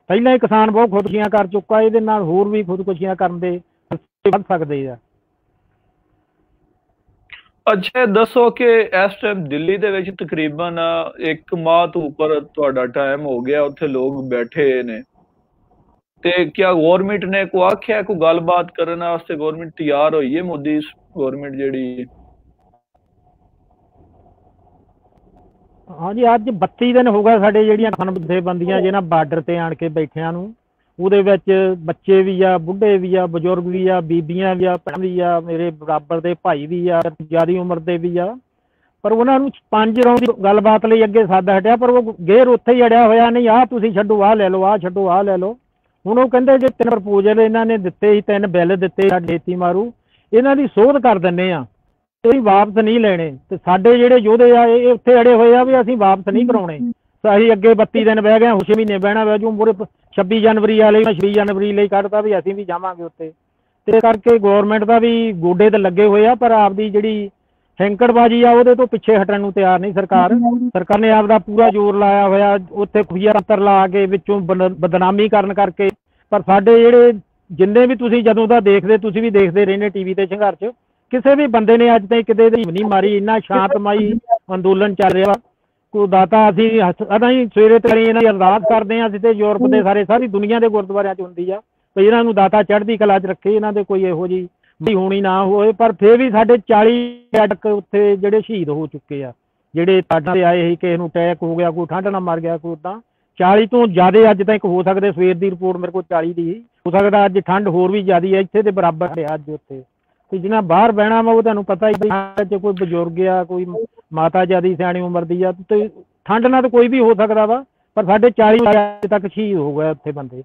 ਪਹਿਲਾਂ ਹੀ ਕਿਸਾਨ ਬਹੁਤ ਖੁਦਕੁਸ਼ੀਆਂ ਕਰ ਚੁੱਕਾ, ਇਹਦੇ ਨਾਲ ਹੋਰ ਵੀ ਖੁਦਕੁਸ਼ੀਆਂ ਕਰਨ ਦੇ ਵੱਧ ਸਕਦੇ ਆ। ਅੱਛਾ ਦੱਸੋ ਕਿ ਇਸ ਟਾਈਮ ਦਿੱਲੀ ਦੇ ਵਿੱਚ ਤਕਰੀਬਨ 1 ਮਾਹ ਤੋਂ ਉੱਪਰ ਤੁਹਾਡਾ ਟਾਈਮ ਹੋ ਗਿਆ ਉੱਥੇ ਲੋਕ ਬੈਠੇ ਨੇ, ਤੇ ਕਿਆ ਗੌਰਮੈਂਟ ਨੇ ਕੋਈ ਆਖਿਆ ਕੋਈ ਗੱਲਬਾਤ ਕਰਨ ਵਾਸਤੇ? ਗੌਰਮੈਂਟ ਤਿਆਰ ਹੋਈ ਹੈ? ਮੋਦੀ ਗੌਰਮੈਂਟ ਜਿਹੜੀ? ਹਾਂਜੀ ਅੱਜ 32 ਦਿਨ ਹੋ ਗਏ ਸਾਡੇ ਜਿਹੜੀਆਂ ਜਥੇਬੰਦੀਆਂ ਜਿਹਨਾਂ ਬਾਰਡਰ ਤੇ ਆਣ ਕੇ ਬੈਠਿਆਂ ਨੂੰ। ਉਹਦੇ ਵਿੱਚ ਬੱਚੇ ਵੀ ਆ, ਬੁੱਢੇ ਵੀ ਆ, ਬਜ਼ੁਰਗ ਵੀ ਆ, ਬੀਬੀਆਂ ਵੀ ਆ, ਭੈਣਾਂ ਵੀ ਆ, ਮੇਰੇ ਬਰਾਬਰ ਦੇ ਭਾਈ ਵੀ ਆ, ਜ਼ਿਆਦੀ ਉਮਰ ਦੇ ਵੀ ਆ। ਪਰ ਉਹਨਾਂ ਨੂੰ 5 ਰੌਂਦ ਦੀ ਗੱਲਬਾਤ ਲਈ ਅੱਗੇ ਸੱਦ ਹਟਿਆ, ਪਰ ਉਹ ਗੇਰ ਉੱਥੇ ਹੀ ਅੜਿਆ ਹੋਇਆ, ਨਹੀਂ ਆਹ ਤੁਸੀਂ ਛੱਡੋ, ਆਹ ਲੈ ਲਓ, ਆਹ ਛੱਡੋ, ਆਹ ਲੈ ਲਓ। ਹੁਣ ਉਹ ਕਹਿੰਦੇ ਜੇ 3 ਪ੍ਰਪੋਜ਼ਲ ਇਹਨਾਂ ਨੇ ਦਿੱਤੇ ਸੀ, 3 ਬਿੱਲ ਦਿੱਤੇ ਸਾਡੇ ਖੇਤੀ ਮਾਰੂ, ਇਹਨਾਂ ਦੀ ਸੋਧ ਕਰ ਦਿੰਦੇ ਆ, ਇਹ ਵਾਪਸ ਨਹੀਂ ਲੈਣੇ। ਤੇ ਸਾਡੇ ਜਿਹੜੇ ਯੋਧੇ ਆ ਇਹ ਉੱਥੇ ਅੜੇ ਹੋਏ ਆ ਵੀ ਅਸੀਂ ਵਾਪਸ ਨਹੀਂ ਕਰਾਉਣੇ। ਅਸੀਂ ਅੱਗੇ 32 ਦਿਨ ਬਹਿ ਗਏ, 6 ਮਹੀਨੇ ਬਹਿਣਾ ਵਾ ਜੋ ਮੂਹਰੇ 26 ਜਨਵਰੀ ਵਾਲੇ 26 ਜਨਵਰੀ ਲਈ ਕੱਢਤਾ ਵੀ ਅਸੀਂ ਵੀ ਜਾਵਾਂਗੇ ਉੱਤੇ। ਤੇ ਕਰਕੇ ਗੌਰਮੈਂਟ ਦਾ ਵੀ ਗੋਡੇ ਤੇ ਲੱਗੇ ਹੋਏ ਆ, ਪਰ ਆਪਦੀ ਜਿਹੜੀ ਹੈਂਕੜਬਾਜੀ ਆ ਉਹਦੇ ਤੋਂ ਪਿੱਛੇ ਹਟਣ ਨੂੰ ਤਿਆਰ ਨਹੀਂ ਸਰਕਾਰ। ਸਰਕਾਰ ਨੇ ਆਪਦਾ ਪੂਰਾ ਜ਼ੋਰ ਲਾਇਆ ਹੋਇਆ ਉੱਥੇ ਖੁਫੀਆ ਤੰਤਰ ਲਾ ਕੇ ਵਿੱਚੋਂ ਬਦਨਾਮੀ ਕਰਨ ਕਰਕੇ। ਪਰ ਸਾਡੇ ਜਿਹੜੇ ਜਿੰਨੇ ਵੀ ਤੁਸੀਂ ਜਦੋਂ ਦਾ ਦੇਖਦੇ, ਤੁਸੀਂ ਵੀ ਦੇਖਦੇ ਰਹਿੰਦੇ ਟੀਵੀ ਤੇ ਸੰਘਰਸ਼, ਕਿਸੇ ਵੀ ਬੰਦੇ ਨੇ ਅੱਜ ਤਾਈਂ ਕਿਤੇ ਦੀ ਨਹੀਂ ਮਾਰੀ। ਇੰਨਾ ਸ਼ਾਂਤਮਈ ਅੰਦੋਲਨ ਚੱਲ ਰਿਹਾ। ਕੋਈ ਦਾਤਾ ਅਸੀਂ ਹੀ ਸਵੇਰੇ ਤੇ ਇਹਨਾਂ ਦੀ ਅਰਦਾਸ ਕਰਦੇ ਹਾਂ ਅਸੀਂ ਤੇ ਯੂਰਪ ਦੇ ਸਾਰੀ ਦੁਨੀਆ ਦੇ ਗੁਰਦੁਆਰਿਆਂ 'ਚ ਹੁੰਦੀ ਆ ਵੀ ਇਹਨਾਂ ਨੂੰ ਦਾਤਾ ਚੜ੍ਹਦੀ ਕਲਾ 'ਚ ਰੱਖੇ, ਇਹਨਾਂ ਦੇ ਕੋਈ ਇਹੋ ਜਿਹੀ ਹੋਣੀ ਨਾ ਹੋਏ। ਪਰ ਫਿਰ ਵੀ ਸਾਡੇ 40 ਤੱਕ ਉੱਥੇ ਜਿਹੜੇ ਸ਼ਹੀਦ ਹੋ ਚੁੱਕੇ ਆ, ਜਿਹੜੇ ਤਾਡਾਂ ਤੇ ਆਏ ਸੀ, ਕਿਸੇ ਨੂੰ ਅਟੈਕ ਹੋ ਗਿਆ, ਕੋਈ ਠੰਡ ਨਾਲ ਮਰ ਗਿਆ, ਕੋਈ ਉੱਦਾਂ 40 ਤੋਂ ਜ਼ਿਆਦਾ ਅੱਜ ਤੱਕ ਹੋ ਸਕਦੇ। ਸਵੇਰ ਦੀ ਰਿਪੋਰਟ ਮੇਰੇ ਕੋਲ 40 ਦੀ ਹੋ ਸਕਦਾ, ਅੱਜ ਠੰਡ ਹੋਰ ਵੀ ਜ਼ਿਆਦਾ ਹੈ ਇੱਥੇ ਦੇ ਬਰਾਬਰ ਆ ਅੱਜ ਉੱਥੇ। ਤੇ ਜਿਹਨਾਂ ਬਾਹਰ ਬਹਿਣਾ ਵਾ ਉਹ ਤੁਹਾਨੂੰ ਪਤਾ ਹੀ ਜੇ ਕੋਈ ਬਜ਼ੁਰਗ ਆ, ਕੋਈ ਮਾਤਾ ਜਿਆਦੀ ਸਿਆਣੀ ਉਮਰ ਦੀ ਆ, ਤੇ ਠੰਡ ਨਾਲ ਤਾਂ ਕੋਈ ਵੀ ਹੋ ਸਕਦਾ ਵਾ। ਪਰ ਸਾਡੇ 40 ਤੱਕ ਸ਼ਹੀਦ ਹੋ ਗਏ ਉੱਥੇ ਬੰਦੇ।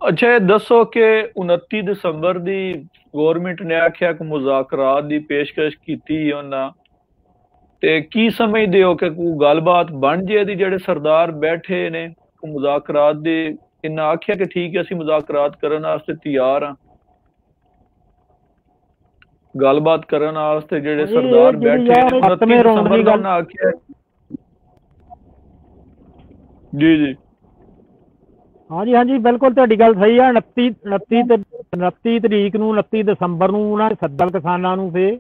ਅੱਛਾ ਇਹ ਦੱਸੋ ਕਿ 29 ਦਸੰਬਰ ਦੀ ਗੌਰਮੈਂਟ ਨੇ ਆਖਿਆ ਕਿ ਮੁਜ਼ਾਕਰਾਤ ਦੀ ਪੇਸ਼ਕਸ਼ ਕੀਤੀ ਉਹਨਾਂ, ਤੇ ਕੀ ਸਮਝਦੇ ਹੋ ਕਿ ਕੋਈ ਗੱਲਬਾਤ ਬਣ ਜੇ ਦੀ? ਜਿਹੜੇ ਸਰਦਾਰ ਬੈਠੇ ਨੇ ਮੁਜ਼ਾਕਰਾਤ ਦੇ, ਇਹਨਾਂ ਆਖਿਆ ਕਿ ਠੀਕ ਹੈ ਅਸੀਂ ਮੁਜ਼ਾਕਰਾਤ ਕਰਨ ਵਾਸਤੇ ਤਿਆਰ ਹਾਂ? ਗੱਲਬਾਤ ਕਰਨ ਵਾਸਤੇ ਜਿਹੜੇ ਸਰਦਾਰ ਬੈਠੇ ਨੇ 29 ਦਸੰਬਰ ਦਾ ਉਹਨਾਂ ਆਖਿਆ। ਜੀ ਹਾਂਜੀ ਬਿਲਕੁਲ ਤੁਹਾਡੀ ਗੱਲ ਸਹੀ ਆ। 29 ਤਰੀਕ ਨੂੰ 29 ਦਸੰਬਰ ਨੂੰ ਉਹਨਾਂ ਨੇ ਸੱਦਾ ਕਿਸਾਨਾਂ ਨੂੰ ਫੇ।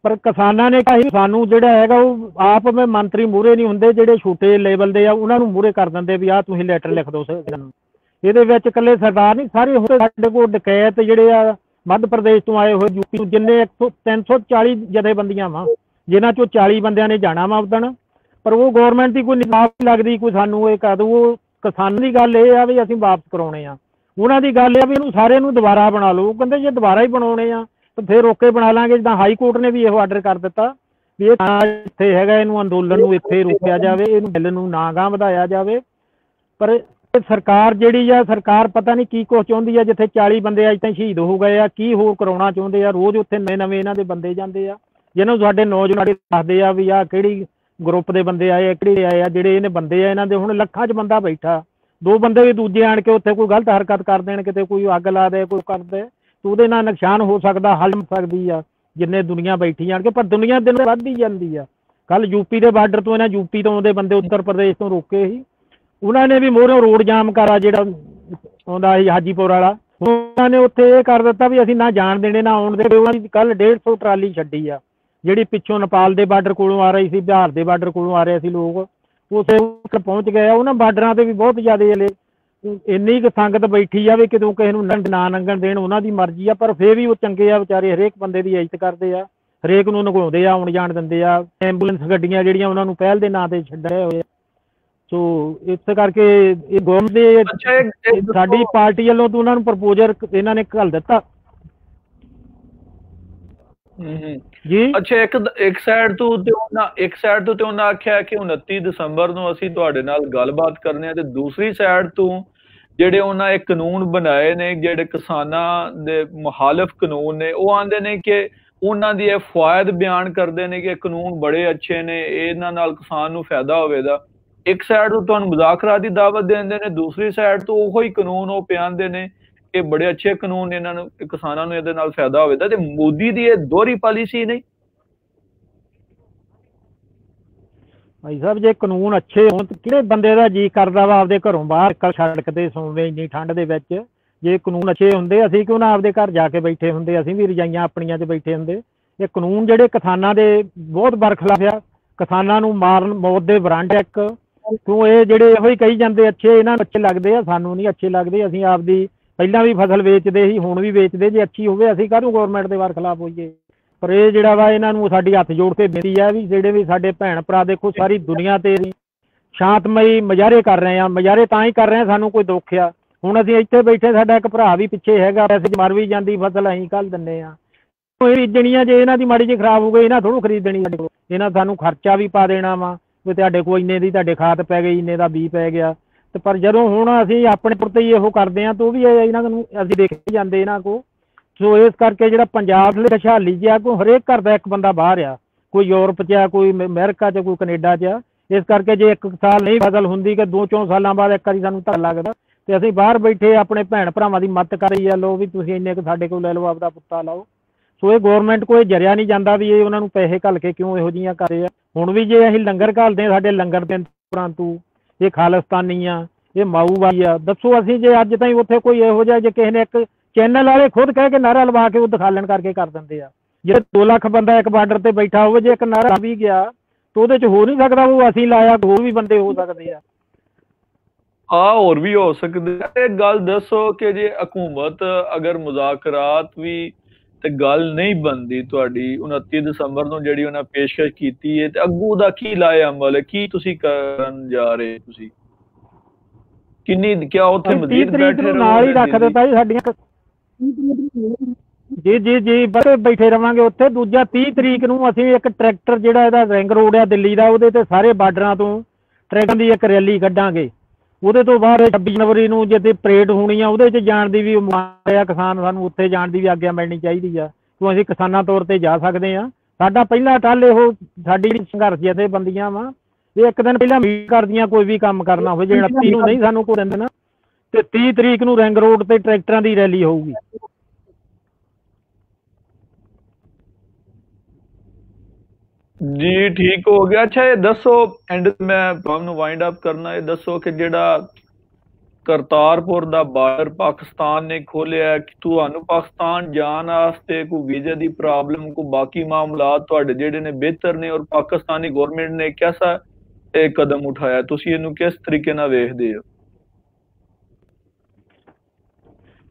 ਪਰ ਕਿਸਾਨਾਂ ਨੇ ਕਿਹਾ ਸਾਨੂੰ ਜਿਹੜਾ ਹੈਗਾ ਉਹ ਆਪ ਮੈਂ ਮੰਤਰੀ ਮੂਹਰੇ ਨਹੀਂ ਹੁੰਦੇ, ਜਿਹੜੇ ਛੋਟੇ ਲੈਵਲ ਦੇ ਆ ਉਹਨਾਂ ਨੂੰ ਮੂਹਰੇ ਕਰ ਦਿੰਦੇ ਵੀ ਆਹ ਤੁਸੀਂ ਲੈਟਰ ਲਿਖ ਦਿਓ ਸਾਨੂੰ। ਇਹਦੇ ਵਿੱਚ ਇਕੱਲੇ ਸਰਦਾਰ ਨਹੀਂ, ਸਾਰੇ ਹੋਰ ਸਾਡੇ ਕੋਲ ਡਕੈਤ ਜਿਹੜੇ ਆ ਮੱਧ ਪ੍ਰਦੇਸ਼ ਤੋਂ ਆਏ ਹੋਏ, ਯੂਪੀ ਤੋਂ, ਜਿੰਨੇ 340 ਜਥੇਬੰਦੀਆਂ ਵਾ ਜਿਨ੍ਹਾਂ ਚੋਂ 40 ਬੰਦਿਆਂ ਨੇ ਜਾਣਾ ਵਾ ਉਦਣ। ਪਰ ਉਹ ਗੌਰਮੈਂਟ ਦੀ ਕੋਈ ਨਿਗਾਹ ਨਹੀਂ ਲੱਗਦੀ, ਕੋਈ ਸਾਨੂੰ ਇਹ ਕਰ ਦਿਓ। ਉਹ ਕਿਸਾਨਾਂ ਦੀ ਗੱਲ ਇਹ ਆ ਵੀ ਅਸੀਂ ਵਾਪਸ ਕਰਾਉਣੇ ਆ, ਉਹਨਾਂ ਦੀ ਗੱਲ ਇਹ ਆ ਵੀ ਇਹਨੂੰ ਸਾਰੇ ਨੂੰ ਦੁਬਾਰਾ ਬਣਾ ਲਓ। ਉਹ ਕਹਿੰਦੇ ਜੇ ਦੁਬਾਰਾ ਹੀ ਬਣਾਉਣੇ ਆ ਤਾਂ ਫਿਰ ਰੋਕੇ ਬਣਾ ਲਾਂਗੇ। ਜਿੱਦਾਂ ਹਾਈ ਕੋਰਟ ਨੇ ਵੀ ਇਹੋ ਆਰਡਰ ਕਰ ਦਿੱਤਾ ਵੀ ਇਹ ਇੱਥੇ ਹੈਗਾ, ਇਹਨੂੰ ਅੰਦੋਲਨ ਨੂੰ ਇੱਥੇ ਰੋਕਿਆ ਜਾਵੇ, ਇਹਨੂੰ ਬਿੱਲ ਨੂੰ ਨਾ ਗਾਂਹ ਵਧਾਇਆ ਜਾਵੇ। ਪਰ ਸਰਕਾਰ ਜਿਹੜੀ ਆ, ਸਰਕਾਰ ਪਤਾ ਨਹੀਂ ਕੀ ਕੁਛ ਚਾਹੁੰਦੀ ਆ। ਜਿੱਥੇ 40 ਬੰਦੇ ਅੱਜ ਤਾਈਂ ਸ਼ਹੀਦ ਹੋ ਗਏ ਆ, ਕੀ ਹੋਰ ਕਰਾਉਣਾ ਚਾਹੁੰਦੇ ਆ? ਰੋਜ਼ ਉੱਥੇ ਨਵੇਂ ਇਹਨਾਂ ਦੇ ਬੰਦੇ ਜਾਂਦੇ ਆ, ਜਿਹਨਾਂ ਨੂੰ ਸਾਡੇ ਨੌਜਵਾਨ ਦੱਸਦੇ ਆ ਵੀ ਆਹ ਕਿਹੜੀ ਗਰੁੱਪ ਦੇ ਬੰਦੇ ਆਏ ਆ, ਕਿਹੜੇ ਆਏ ਆ। ਜਿਹੜੇ ਇਹਨੇ ਬੰਦੇ ਆ ਇਹਨਾਂ ਦੇ ਹੁਣ ਲੱਖਾਂ 'ਚ ਬੰਦਾ ਬੈਠਾ, 2 ਬੰਦੇ ਵੀ ਦੂਜੇ ਆਣ ਕੇ ਉੱਥੇ ਕੋਈ ਗਲਤ ਹਰਕਤ ਕਰ ਦੇਣ, ਕਿਤੇ ਕੋਈ ਅੱਗ ਲਾ ਦੇ, ਕੋਈ ਕਰ ਦੇ, ਤੇ ਉਹਦੇ ਨਾਲ ਨੁਕਸਾਨ ਹੋ ਸਕਦਾ, ਹੱਲ ਸਕਦੀ ਆ ਜਿੰਨੇ ਦੁਨੀਆ ਬੈਠੀ ਜਾਣ ਕੇ। ਪਰ ਦੁਨੀਆ ਦਿਨ ਵੱਧਦੀ ਜਾਂਦੀ ਆ। ਕੱਲ ਯੂਪੀ ਦੇ ਬਾਰਡਰ ਤੋਂ ਇਹਨਾਂ ਯੂਪੀ ਤੋਂ ਆਉਂਦੇ ਬੰਦੇ ਉੱਤਰ ਪ੍ਰਦੇਸ਼ ਤੋਂ ਰੋਕੇ ਸੀ, ਉਹਨਾਂ ਨੇ ਵੀ ਮੋਹਰੋਂ ਰੋਡ ਜਾਮ ਕਰਾ ਜਿਹੜਾ ਆਉਂਦਾ ਸੀ ਹਾਜੀਪੁਰ ਵਾਲਾ, ਉਹਨਾਂ ਨੇ ਉੱਥੇ ਇਹ ਕਰ ਦਿੱਤਾ ਵੀ ਅਸੀਂ ਨਾ ਜਾਣ ਦੇਣੇ ਨਾ ਆਉਣ ਦੇ। ਉਹਨਾਂ ਦੀ ਕੱਲ 150 ਟਰਾਲੀ ਛੱਡੀ ਆ ਜਿਹੜੀ ਪਿੱਛੋਂ ਨੇਪਾਲ ਦੇ ਬਾਰਡਰ ਕੋਲੋਂ ਆ ਰਹੀ ਸੀ, ਬਿਹਾਰ ਦੇ ਬਾਰਡਰ ਕੋਲੋਂ ਆ ਰਹੇ ਸੀ ਲੋਕ, ਉਸੇ ਪਹੁੰਚ ਗਏ ਆ। ਉਹਨਾਂ ਬਾਰਡਰਾਂ ਤੇ ਵੀ ਬਹੁਤ ਜ਼ਿਆਦਾ ਹਲੇ ਇੰਨੀ ਕੁ ਸੰਗਤ ਬੈਠੀ ਆ ਵੀ ਕਿਤੋਂ ਕਿਸੇ ਨੂੰ ਨਾ ਲੰਘਣ ਦੇਣ, ਉਹਨਾਂ ਦੀ ਮਰਜ਼ੀ ਆ। ਪਰ ਫਿਰ ਵੀ ਉਹ ਚੰਗੇ ਆ ਵਿਚਾਰੇ, ਹਰੇਕ ਬੰਦੇ ਦੀ ਇੱਜ਼ਤ ਕਰਦੇ ਆ, ਹਰੇਕ ਨੂੰ ਲੰਘਾਉਂਦੇ ਆ, ਆਉਣ ਜਾਣ ਦਿੰਦੇ ਆ। ਐਂਬੂਲੈਂਸ ਗੱਡੀਆਂ ਜਿਹੜੀਆਂ ਉਹਨਾਂ ਨੂੰ ਪਹਿਲ ਦੇ ਨਾਂ ਤੇ ਛੱਡੇ ਹੋਏ ਆ। ਸੋ ਇਸ ਕਰਕੇ ਇਹ ਗੌਰਮੈਂਟ ਦੇ ਸਾਡੀ ਪਾਰਟੀ ਵੱਲੋਂ ਤਾਂ ਉਹਨਾਂ ਨੂੰ ਪ੍ਰਪੋਜ਼ਲ ਇਹਨਾਂ ਨੇ ਘੱਲ ਦਿੱਤਾ ਜੀ। ਅੱਛਾ, ਇੱਕ ਸਾਈਡ ਤੋਂ ਤੇ ਉਹਨਾਂ ਆਖਿਆ ਕਿ 29 ਦਸੰਬਰ ਨੂੰ ਅਸੀਂ ਤੁਹਾਡੇ ਨਾਲ ਗੱਲਬਾਤ ਕਰਨੀ ਹੈ, ਤੇ ਦੂਸਰੀ ਸਾਈਡ ਤੋਂ ਜਿਹੜੇ ਉਹਨਾਂ ਇਹ ਕਾਨੂੰਨ ਬਣਾਏ ਨੇ, ਜਿਹੜੇ ਕਿਸਾਨਾਂ ਦੇ ਮੁਖਾਲਿਫ ਕਾਨੂੰਨ ਨੇ, ਉਹ ਆਂਦੇ ਨੇ ਕਿ ਉਹਨਾਂ ਦੀ ਇਹ ਫਵਾਇਦ ਬਿਆਨ ਕਰਦੇ ਨੇ ਕਿ ਕਾਨੂੰਨ ਬੜੇ ਅੱਛੇ ਨੇ, ਇਹਨਾਂ ਨਾਲ ਕਿਸਾਨ ਨੂੰ ਫਾਇਦਾ ਹੋਵੇਗਾ। ਇੱਕ ਸਾਈਡ ਤੋਂ ਤੁਹਾਨੂੰ ਮੁਜ਼ਾਕਰਾਤ ਦੀ ਦਾਵਤ ਦਿੰਦੇ ਨੇ, ਦੂਸਰੀ ਸਾਈਡ ਤੋਂ ਉਹੀ ਕਾਨੂੰਨ ਉਹ ਪਿਆਉਂਦੇ ਨੇ ਕਿ ਬੜੇ ਅੱਛੇ ਕਾਨੂੰਨ, ਇਹਨਾਂ ਨੂੰ ਕਿਸਾਨਾਂ ਨੂੰ ਇਹਦੇ ਨਾਲ ਫਾਇਦਾ ਹੋਵੇਗਾ। ਤੇ ਮੋਦੀ ਦੀ ਇਹ ਦੋਹਰੀ ਪਾਲਿਸੀ ਨਹੀਂ ਭਾਈ ਸਾਹਿਬ? ਜੇ ਕਾਨੂੰਨ ਅੱਛੇ ਹੋਣ ਤਾਂ ਕਿਹੜੇ ਬੰਦੇ ਦਾ ਜੀ ਕਰਦਾ ਵਾ ਆਪਦੇ ਘਰੋਂ ਬਾਹਰ ਸੜਕ ਤੇ ਸੌਂਵੇ ਇੰਨੀ ਠੰਡ ਦੇ ਵਿੱਚ? ਜੇ ਕਾਨੂੰਨ ਅੱਛੇ ਹੁੰਦੇ ਅਸੀਂ ਕਿਉਂ ਨਾ ਆਪਦੇ ਘਰ ਜਾ ਕੇ ਬੈਠੇ ਹੁੰਦੇ, ਅਸੀਂ ਵੀ ਰਜਾਈਆਂ ਆਪਣੀਆਂ 'ਚ ਬੈਠੇ ਹੁੰਦੇ। ਇਹ ਕਾਨੂੰਨ ਜਿਹੜੇ ਕਿਸਾਨਾਂ ਦੇ ਬਹੁਤ ਬਰਖਲਾਫ ਆ, ਕਿਸਾਨਾਂ ਨੂੰ ਮਾਰਨ, ਮੌਤ ਦੇ ਵਾਰੰਟ ਇੱਕ। ਕਿਉਂ ਇਹ ਜਿਹੜੇ ਇਹੋ ਹੀ ਕਹੀ ਜਾਂਦੇ ਅੱਛੇ, ਇਹਨਾਂ ਨੂੰ ਅੱਛੇ ਲੱਗਦੇ ਆ, ਸਾਨੂੰ ਨਹੀਂ ਅੱਛੇ ਲੱਗਦੇ। ਅਸੀਂ ਆਪਦੀ ਪਹਿਲਾਂ ਵੀ ਫਸਲ ਵੇਚਦੇ ਸੀ, ਹੁਣ ਵੀ ਵੇਚਦੇ। ਜੇ ਅੱਛੀ ਹੋਵੇ ਅਸੀਂ ਕਾਹਨੂੰ ਗੌਰਮੈਂਟ ਦੇ ਵਰਖਲਾਫ ਹੋਈਏ? ਪਰ ਇਹ ਜਿਹੜਾ ਵਾ ਇਹਨਾਂ ਨੂੰ ਸਾਡੀ ਹੱਥ ਜੋੜ ਕੇ ਬੇਨਤੀ ਆ ਵੀ ਜਿਹੜੇ ਵੀ ਸਾਡੇ ਭੈਣ ਭਰਾ, ਦੇਖੋ ਸਾਰੀ ਦੁਨੀਆ ਤੇ ਸ਼ਾਂਤਮਈ ਮੁਜ਼ਾਹਰੇ ਕਰ ਰਹੇ ਆ। ਮੁਜ਼ਾਹਰੇ ਤਾਂ ਹੀ ਕਰ ਰਹੇ ਆ ਸਾਨੂੰ ਕੋਈ ਦੁੱਖ ਆ। ਹੁਣ ਅਸੀਂ ਇੱਥੇ ਬੈਠੇ, ਸਾਡਾ ਇੱਕ ਭਰਾ ਵੀ ਪਿੱਛੇ ਹੈਗਾ, ਵੈਸੇ ਮਰ ਵੀ ਜਾਂਦੀ ਫਸਲ, ਅਸੀਂ ਘੱਲ ਦਿੰਦੇ ਆ। ਇਹ ਖਰੀਦਣੀਆਂ ਜੇ ਇਹਨਾਂ ਦੀ ਮਾੜੀ ਜਿਹੀ ਖਰਾਬ ਹੋ ਗਈ, ਇਹਨਾਂ ਥੋੜ੍ਹਾ ਖਰੀਦਣੀ ਸਾਡੇ ਕੋਲ। ਇਹਨਾਂ ਸਾਨੂੰ ਖਰਚਾ ਵੀ ਪਾ ਦੇਣਾ ਵਾ ਵੀ ਤੁਹਾਡੇ ਕੋਲ ਇੰਨੇ ਦੀ ਤੁਹਾਡੇ ਖਾਦ ਪੈ ਗਈ, ਇੰਨੇ ਦਾ ਬੀਜ ਪੈ ਗਿਆ। ਤੇ ਪਰ ਜਦੋਂ ਹੁਣ ਅਸੀਂ ਆਪਣੇ ਪੁਰਤੇ ਹੀ ਇਹੋ ਕਰਦੇ ਹਾਂ ਤਾਂ ਉਹ ਵੀ ਇਹਨਾਂ ਨੂੰ ਅਸੀਂ ਦੇਖ ਜਾਂਦੇ ਇਹਨਾਂ ਕੋਲ। ਸੋ ਇਸ ਕਰਕੇ ਜਿਹੜਾ ਪੰਜਾਬ ਲਈ ਖੁਸ਼ਹਾਲੀ ਜਿਹਾ, ਕੋਈ ਹਰੇਕ ਘਰ ਦਾ ਇੱਕ ਬੰਦਾ ਬਾਹਰ ਆ, ਕੋਈ ਯੂਰਪ 'ਚ ਆ, ਕੋਈ ਅਮਰੀਕਾ 'ਚ, ਕੋਈ ਕੈਨੇਡਾ 'ਚ ਆ। ਇਸ ਕਰਕੇ ਜੇ ਇੱਕ ਸਾਲ ਨਹੀਂ ਫਸਲ ਹੁੰਦੀ ਕਿ 2-4 ਸਾਲਾਂ ਬਾਅਦ ਇੱਕ ਵਾਰੀ ਸਾਨੂੰ ਧੱਕਾ ਲੱਗਦਾ, ਤੇ ਅਸੀਂ ਬਾਹਰ ਬੈਠੇ ਆਪਣੇ ਭੈਣ ਭਰਾਵਾਂ ਦੀ ਮਦਦ ਕਰ ਰਹੀ ਆ, ਲਓ ਵੀ ਤੁਸੀਂ ਇੰਨੇ ਕੁ ਸਾਡੇ ਕੋਲ ਲੈ ਲਓ, ਆਪਦਾ ਪੁੱਤਾ ਲਾਓ। ਸੋ ਇਹ ਗੌਰਮੈਂਟ ਕੋਈ ਜਰਿਆ ਨਹੀਂ ਜਾਂਦਾ ਵੀ ਇਹ ਉਹਨਾਂ ਨੂੰ ਪੈਸੇ ਘੱਲ ਕੇ ਕਿਉਂ ਇਹੋ ਜਿਹੀਆਂ ਕਰ ਰਹੇ ਆ। ਹੁਣ ਵੀ ਜੇ ਅਸੀਂ ਲੰਗਰ ਘੱਲਦੇ, ਸਾਡੇ ਲੰਗਰ ਦੇ ਪ੍ਰੰਤੂ ਇਹ ਖਾਲਿਸਤਾਨੀ ਆ, ਇਹ ਮਾਊਵਾਦੀ ਆ। ਦੱਸੋ ਅਸੀਂ ਜੇ ਅੱਜ ਤਾਈਂ ਉੱਥੇ ਕੋਈ ਇਹੋ ਜਿਹਾ, ਜੇ ਕਿਸੇ ਨੇ ਇੱਕ ਚੈਨਲ ਵਾਲੇ ਖੁਦ ਕਹਿ ਕੇ ਨਾਰਾ ਲਵਾ ਕੇ ਉਹ ਦਿਖਾਲਣ ਕਰਕੇ ਕਰ ਦਿੰਦੇ ਆ। ਜੇ 2 ਲੱਖ ਬੰਦਾ ਇੱਕ ਬਾਰਡਰ ਤੇ ਬੈਠਾ ਹੋਵੇ, ਜੇ ਇੱਕ ਨਾਰਾ ਵੀ ਗਿਆ ਤਾਂ ਉਹਦੇ 'ਚ ਹੋ ਨਹੀਂ ਸਕਦਾ ਉਹ ਅਸੀਂ ਲਾਇਆ, ਹੋਰ ਵੀ ਬੰਦੇ ਹੋ ਸਕਦੇ ਆ। ਹੋਰ ਵੀ ਹੋ ਸਕਦੇ। ਇਹ ਗੱਲ ਦੱਸੋ ਕਿ ਜੇ ਹਕੂਮਤ ਅਗਰ ਮੁਜ਼ਾਕਰਾਤ ਵੀ ਤੇ ਗੱਲ ਨਹੀਂ ਬਣਦੀ ਤੁਹਾਡੀ 29 ਦਸੰਬਰ ਨੂੰ ਜਿਹੜੀ ਉਹਨਾਂ ਪੇਸ਼ਕਸ਼ ਕੀਤੀ ਹੈ, ਤੇ ਅੱਗੂ ਦਾ ਕੀ ਲਾਇਆ ਅਮਲ ਹੈ? ਕੀ ਤੁਸੀਂ ਕਰਨ ਜਾ ਰਹੇ? ਤੁਸੀਂ ਕਿੰਨੀ ਕਿਆ ਉੱਥੇ ਮਜ਼ੀਦ ਬੈਠੇ ਨਾਲ ਹੀ ਰੱਖ ਦਿੱਤਾ ਜੀ ਸਾਡੀਆਂ? ਜੀ ਬੈਠੇ ਰਵਾਂਗੇ ਉੱਥੇ। ਦੂਜਾ 30 ਤਰੀਕ ਨੂੰ ਅਸੀਂ ਇੱਕ ਟਰੈਕਟਰ, ਜਿਹੜਾ ਇਹਦਾ ਰਿੰਗ ਰੋਡ ਆ ਦਿੱਲੀ ਦਾ, ਉਹਦੇ ਤੇ ਸਾਰੇ ਬਾਰਡਰਾਂ ਤੋਂ ਟਰੈਕਟਰਾਂ ਦੀ ਇੱਕ ਰੈਲੀ ਕੱਢਾਂਗੇ। ਉਹਦੇ ਤੋਂ ਬਾਅਦ 26 ਜਨਵਰੀ ਨੂੰ ਜਿੱਥੇ ਪਰੇਡ ਹੋਣੀ ਆ, ਉਹਦੇ 'ਚ ਜਾਣ ਦੀ ਵੀ ਮੰਗ ਆ ਕਿਸਾਨ, ਸਾਨੂੰ ਉੱਥੇ ਜਾਣ ਦੀ ਵੀ ਆਗਿਆ ਮਿਲਣੀ ਚਾਹੀਦੀ ਆ, ਕਿਉਂ ਅਸੀਂ ਕਿਸਾਨਾਂ ਤੌਰ ਤੇ ਜਾ ਸਕਦੇ ਆ। ਸਾਡਾ ਪਹਿਲਾ ਟੱਲ ਇਹੋ, ਸਾਡੀ ਸੰਘਰਸ਼ ਜਥੇਬੰਦੀਆਂ ਵਾ, ਇਹ ਇੱਕ ਦਿਨ ਪਹਿਲਾਂ ਮੀਟ ਕਰਦੀਆਂ ਕੋਈ ਵੀ ਕੰਮ ਕਰਨਾ ਹੋਵੇ। ਜੇ 29 ਨੂੰ ਨਹੀਂ ਸਾਨੂੰ ਕੋਈ ਦਿੰਦੇ ਨਾ, ਤੇ 30 ਤਰੀਕ ਨੂੰ ਰਿੰਗ ਰੋਡ ਤੇ ਟਰੈਕਟਰਾਂ ਦੀ ਰੈਲੀ ਹੋਊਗੀ। ਜੀ ਠੀਕ ਹੋ ਗਿਆ। ਅੱਛਾ ਇਹ ਦੱਸੋ, ਐਂਡ ਮੈਂ ਤੁਹਾਨੂੰ ਵਾਈਂਡ ਅਪ ਕਰਨਾ, ਇਹ ਦੱਸੋ ਕਿ ਜਿਹੜਾ ਕਰਤਾਰਪੁਰ ਦਾ ਬਾਰਡਰ ਪਾਕਿਸਤਾਨ ਨੇ ਖੋਲਿਆ, ਕਿ ਤੁਹਾਨੂੰ ਪਾਕਿਸਤਾਨ ਜਾਣ ਵਾਸਤੇ ਕੋਈ ਵੀਜ਼ੇ ਦੀ ਪ੍ਰੋਬਲਮ, ਕੋਈ ਬਾਕੀ ਮਾਮਲਾਤ ਤੁਹਾਡੇ ਜਿਹੜੇ ਨੇ ਬਿਹਤਰ ਨੇ, ਔਰ ਪਾਕਿਸਤਾਨੀ ਗੌਰਮੈਂਟ ਨੇ ਕਿਹਦਾ ਇਹ ਕਦਮ ਉਠਾਇਆ, ਤੁਸੀਂ ਇਹਨੂੰ ਕਿਸ ਤਰੀਕੇ ਨਾਲ ਵੇਖਦੇ ਹੋ?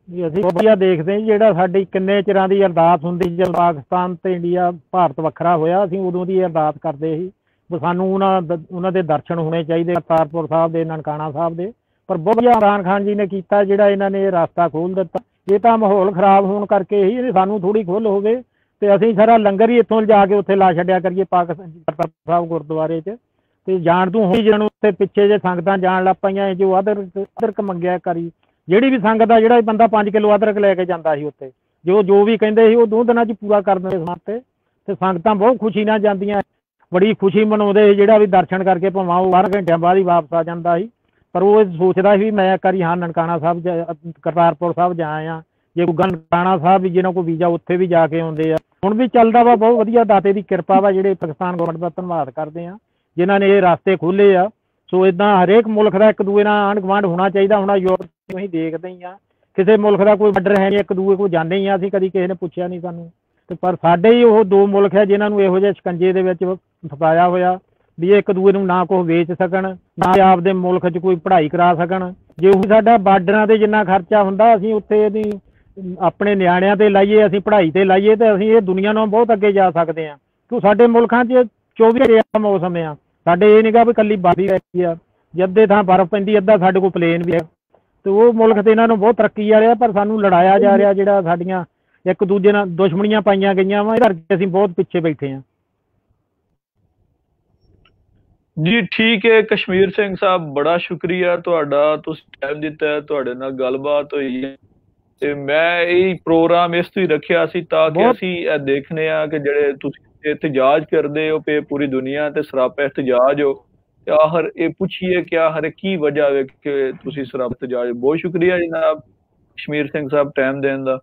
ਜੀ ਅਸੀਂ ਵਧੀਆ ਦੇਖਦੇ ਹਾਂ। ਜਿਹੜਾ ਸਾਡੀ ਕਿੰਨੇ ਚਿਰਾਂ ਦੀ ਅਰਦਾਸ ਹੁੰਦੀ ਜਦੋਂ ਪਾਕਿਸਤਾਨ ਤੇ ਇੰਡੀਆ, ਭਾਰਤ ਵੱਖਰਾ ਹੋਇਆ, ਅਸੀਂ ਉਦੋਂ ਦੀ ਅਰਦਾਸ ਕਰਦੇ ਸੀ ਵੀ ਸਾਨੂੰ ਉਹਨਾਂ ਦੇ ਦਰਸ਼ਨ ਹੋਣੇ ਚਾਹੀਦੇ, ਕਰਤਾਰਪੁਰ ਸਾਹਿਬ ਦੇ, ਨਨਕਾਣਾ ਸਾਹਿਬ ਦੇ। ਪਰ ਬਹੁਤ ਵਧੀਆ ਇਮਰਾਨ ਖਾਨ ਜੀ ਨੇ ਕੀਤਾ, ਜਿਹੜਾ ਇਹਨਾਂ ਨੇ ਇਹ ਰਸਤਾ ਖੋਲ੍ਹ ਦਿੱਤਾ। ਇਹ ਤਾਂ ਮਾਹੌਲ ਖਰਾਬ ਹੋਣ ਕਰਕੇ ਹੀ, ਇਹ ਸਾਨੂੰ ਥੋੜ੍ਹੀ ਖੁੱਲ੍ਹ ਹੋਵੇ ਤੇ ਅਸੀਂ ਸਾਰਾ ਲੰਗਰ ਹੀ ਇੱਥੋਂ ਲਿਜਾ ਕੇ ਉੱਥੇ ਲਾ ਛੱਡਿਆ ਕਰੀਏ ਕਰਤਾਰਪੁਰ ਸਾਹਿਬ ਗੁਰਦੁਆਰੇ 'ਚ। ਤੇ ਜਾਣ ਤੋਂ ਹੁਣ ਜਿਹਨਾਂ ਉੱਥੇ ਪਿੱਛੇ ਜੇ ਸੰਗਤਾਂ ਜਾਣ ਲੱਗ ਪਈਆਂ, ਜੋ ਅਦਰਕ ਮੰਗਿਆ ਕਰੀ, ਜਿਹੜੀ ਵੀ ਸੰਗਤ ਆ, ਜਿਹੜਾ ਬੰਦਾ 5 ਕਿਲੋ ਅਦਰਕ ਲੈ ਕੇ ਜਾਂਦਾ ਸੀ ਉੱਥੇ, ਜੋ ਵੀ ਕਹਿੰਦੇ ਸੀ ਉਹ 2 ਦਿਨਾਂ 'ਚ ਪੂਰਾ ਕਰ ਦਿੰਦੇ ਸਮਾਂ ਤੇ ਸੰਗਤਾਂ ਬਹੁਤ ਖੁਸ਼ੀ ਨਾਲ ਜਾਂਦੀਆਂ, ਬੜੀ ਖੁਸ਼ੀ ਮਨਾਉਂਦੇ ਸੀ। ਜਿਹੜਾ ਵੀ ਦਰਸ਼ਨ ਕਰਕੇ ਭਾਵੇਂ ਉਹ 12 ਘੰਟਿਆਂ ਬਾਅਦ ਹੀ ਵਾਪਸ ਆ ਜਾਂਦਾ ਸੀ, ਪਰ ਉਹ ਸੋਚਦਾ ਸੀ ਮੈਂ ਇੱਕ ਵਾਰੀ ਨਨਕਾਣਾ ਸਾਹਿਬ, ਕਰਤਾਰਪੁਰ ਸਾਹਿਬ ਜਾ ਆਇਆ। ਜੇ ਕੋਈ ਨਨਕਾਣਾ ਸਾਹਿਬ ਵੀ ਜਿਹਨਾਂ ਕੋਲ ਵੀਜ਼ਾ, ਉੱਥੇ ਵੀ ਜਾ ਕੇ ਆਉਂਦੇ ਆ। ਹੁਣ ਵੀ ਚੱਲਦਾ ਵਾ, ਬਹੁਤ ਵਧੀਆ, ਦਾਤੇ ਦੀ ਕਿਰਪਾ ਵਾ। ਜਿਹੜੇ ਪਾਕਿਸਤਾਨ ਗੌਰਮੈਂਟ ਦਾ ਧੰਨਵਾਦ ਕਰਦੇ ਆ ਜਿਨ੍ਹਾਂ ਨੇ ਇਹ ਰਸਤੇ ਖੋਲ੍ਹੇ ਆ। ਸੋ ਇੱਦਾਂ ਹਰੇਕ ਮੁਲਕ ਦਾ ਇੱਕ ਦੂਏ ਨਾਲ ਆਂਢ ਗੁਆਂਢ ਹੋਣਾ ਚਾਹੀਦਾ। ਹੁਣ ਯੂਰਪ ਅਸੀਂ ਦੇਖਦੇ ਹੀ ਆ, ਕਿਸੇ ਮੁਲਕ ਦਾ ਕੋਈ ਬਾਰਡਰ ਹੈ ਨਹੀਂ, ਇੱਕ ਦੂਏ ਕੋਲ ਜਾਂਦੇ ਹੀ ਆ ਅਸੀਂ, ਕਦੀ ਕਿਸੇ ਨੇ ਪੁੱਛਿਆ ਨਹੀਂ ਸਾਨੂੰ। ਤੇ ਪਰ ਸਾਡੇ ਹੀ ਉਹ 2 ਮੁਲਕ ਹੈ ਜਿਨ੍ਹਾਂ ਨੂੰ ਇਹੋ ਜਿਹੇ ਸ਼ਿਕੰਜੇ ਦੇ ਵਿੱਚ ਫਸਾਇਆ ਹੋਇਆ। ਵੀ ਇੱਕ ਦੂਏ ਨੂੰ ਨਾ ਕੁਛ ਵੇਚ ਸਕਣ, ਨਾ ਆਪਦੇ ਮੁਲਕ 'ਚ ਕੋਈ ਪੜ੍ਹਾਈ ਕਰਾ ਸਕਣ। ਜੇ ਉਹ ਸਾਡਾ ਬਾਰਡਰਾਂ ਤੇ ਜਿੰਨਾ ਖਰਚਾ ਹੁੰਦਾ ਅਸੀਂ ਉੱਥੇ ਇਹਦੀ ਆਪਣੇ ਨਿਆਣਿਆਂ ਤੇ ਲਾਈਏ, ਅਸੀਂ ਪੜ੍ਹਾਈ ਤੇ ਲਾਈਏ, ਤੇ ਅਸੀਂ ਇਹ ਦੁਨੀਆ ਨਾਲੋਂ ਬਹੁਤ ਅੱਗੇ ਜਾ ਸਕਦੇ ਹਾਂ। ਕਿਉਂ ਸਾਡੇ ਮੁਲਕਾਂ 'ਚ 24 ਘੰਟੇ ਮੌਸਮ ਆ, ਸਾਡੇ ਇਹ ਨੀਗਾ ਵੀ ਇਕੱਲੀ ਬਰਫ਼ ਹੀ ਰਹਿੰਦੀ ਆ, ਜੇ ਅੱਧੇ ਥਾਂ ਬਰਫ਼ ਪੈਂਦੀ, ਅੱਧਾ ਸਾਡੇ ਕੋਲ ਪਲੇਨ ਵੀ ਹੈ। ਤੇ ਉਹ ਮੁਲਕ ਤੇ ਇਹਨਾਂ ਨੂੰ ਬਹੁਤ ਤਰੱਕੀ ਆ ਰਿਹਾ, ਪਰ ਸਾਨੂੰ ਲੜਾਇਆ ਜਾ ਰਿਹਾ, ਜਿਹੜਾ ਸਾਡੀਆਂ ਇੱਕ ਦੂਜੇ ਨਾਲ ਦੁਸ਼ਮਣੀਆਂ ਪਾਈਆਂ ਗਈਆਂ ਵਾ, ਇਹਦੇ ਕਰਕੇ ਅਸੀਂ ਬਹੁਤ ਪਿੱਛੇ ਬੈਠੇ ਹਾਂ। ਜੀ ਠੀਕ ਹੈ ਕਸ਼ਮੀਰ ਸਿੰਘ ਸਾਹਿਬ, ਬੜਾ ਸ਼ੁਕਰੀਆ ਤੁਹਾਡਾ, ਤੁਸੀਂ ਟਾਈਮ ਦਿੱਤਾ, ਤੁਹਾਡੇ ਨਾਲ ਗੱਲਬਾਤ ਹੋਈ ਹੈ। ਤੇ ਮੈਂ ਇਹ ਪ੍ਰੋਗਰਾਮ ਇਸ ਤੋਂ ਹੀ ਰੱਖਿਆ ਸੀ ਤਾਂ ਕਿ ਅਸੀਂ ਇਹ ਦੇਖਨੇ ਆ ਕਿ ਜਿਹੜੇ ਤੁਸੀਂ ਇhtਜਾਜ ਕਰਦੇ ਹੋ ਪੇ ਪੂਰੀ ਦੁਨੀਆ ਤੇ ਸਰਾਪਾ ਇhtਜਾਜ ਹੋ, ਤੇ ਆਖਰ ਇਹ ਪੁੱਛੀਏ ਕਿ ਆਖਰ ਕੀ ਵਜ੍ਹਾ ਹੈ ਕਿ ਤੁਸੀਂ ਸਰਾਪਾ ਇhtਜਾਜ। ਬਹੁਤ ਸ਼ੁਕਰੀਆ ਜਨਾਬ ਕਸ਼ਮੀਰ ਸਿੰਘ ਸਾਹਿਬ ਟਾਈਮ ਦੇਣ ਦਾ।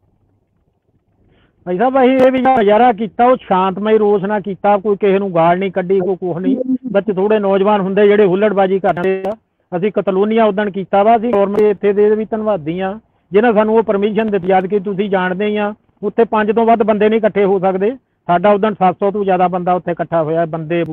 ਭਾਈ ਸਾਹਿਬ ਅਸੀਂ ਇਹ ਵੀ ਨਜ਼ਾਰਾ ਕੀਤਾ, ਉਹ ਸ਼ਾਂਤਮਈ ਰੋਸ ਨਾਲ ਕੀਤਾ, ਕੋਈ ਕਿਸੇ ਨੂੰ ਗਾਲ ਨਹੀਂ ਕੱਢੀ, ਕੋਈ ਕੁਛ ਨਹੀਂ। ਬੱਚੇ ਥੋੜੇ ਨੌਜਵਾਨ ਹੁੰਦੇ ਜਿਹੜੇ ਹੁੱਲੜਬਾਜੀ ਕਰਦੇ ਆ। ਅਸੀਂ ਕਤਲੂਨੀਆ ਉਦਣ ਕੀਤਾ ਵਾ, ਅਸੀਂ ਗੌਰਮੈਂਟ ਇੱਥੇ ਦੇ ਵੀ ਧੰਨਵਾਦੀ ਆ ਜਿਹਨਾਂ ਸਾਨੂੰ ਉਹ ਪਰਮਿਸ਼ਨ ਦਿੱਤੀ। ਜਦ ਕਿ ਤੁਸੀਂ ਜਾਣਦੇ ਹੀ ਆ ਉੱਥੇ 5 ਤੋਂ ਵੱਧ ਬੰਦੇ ਨਹੀਂ ਇਕੱਠੇ ਹੋ ਸਕਦੇ। ਸਾਡਾ ਉਦਣ 700 ਤੋਂ ਜ਼ਿਆਦਾ ਬੰਦਾ ਉੱਥੇ ਇਕੱਠਾ ਹੋਇਆ, ਬੰਦੇ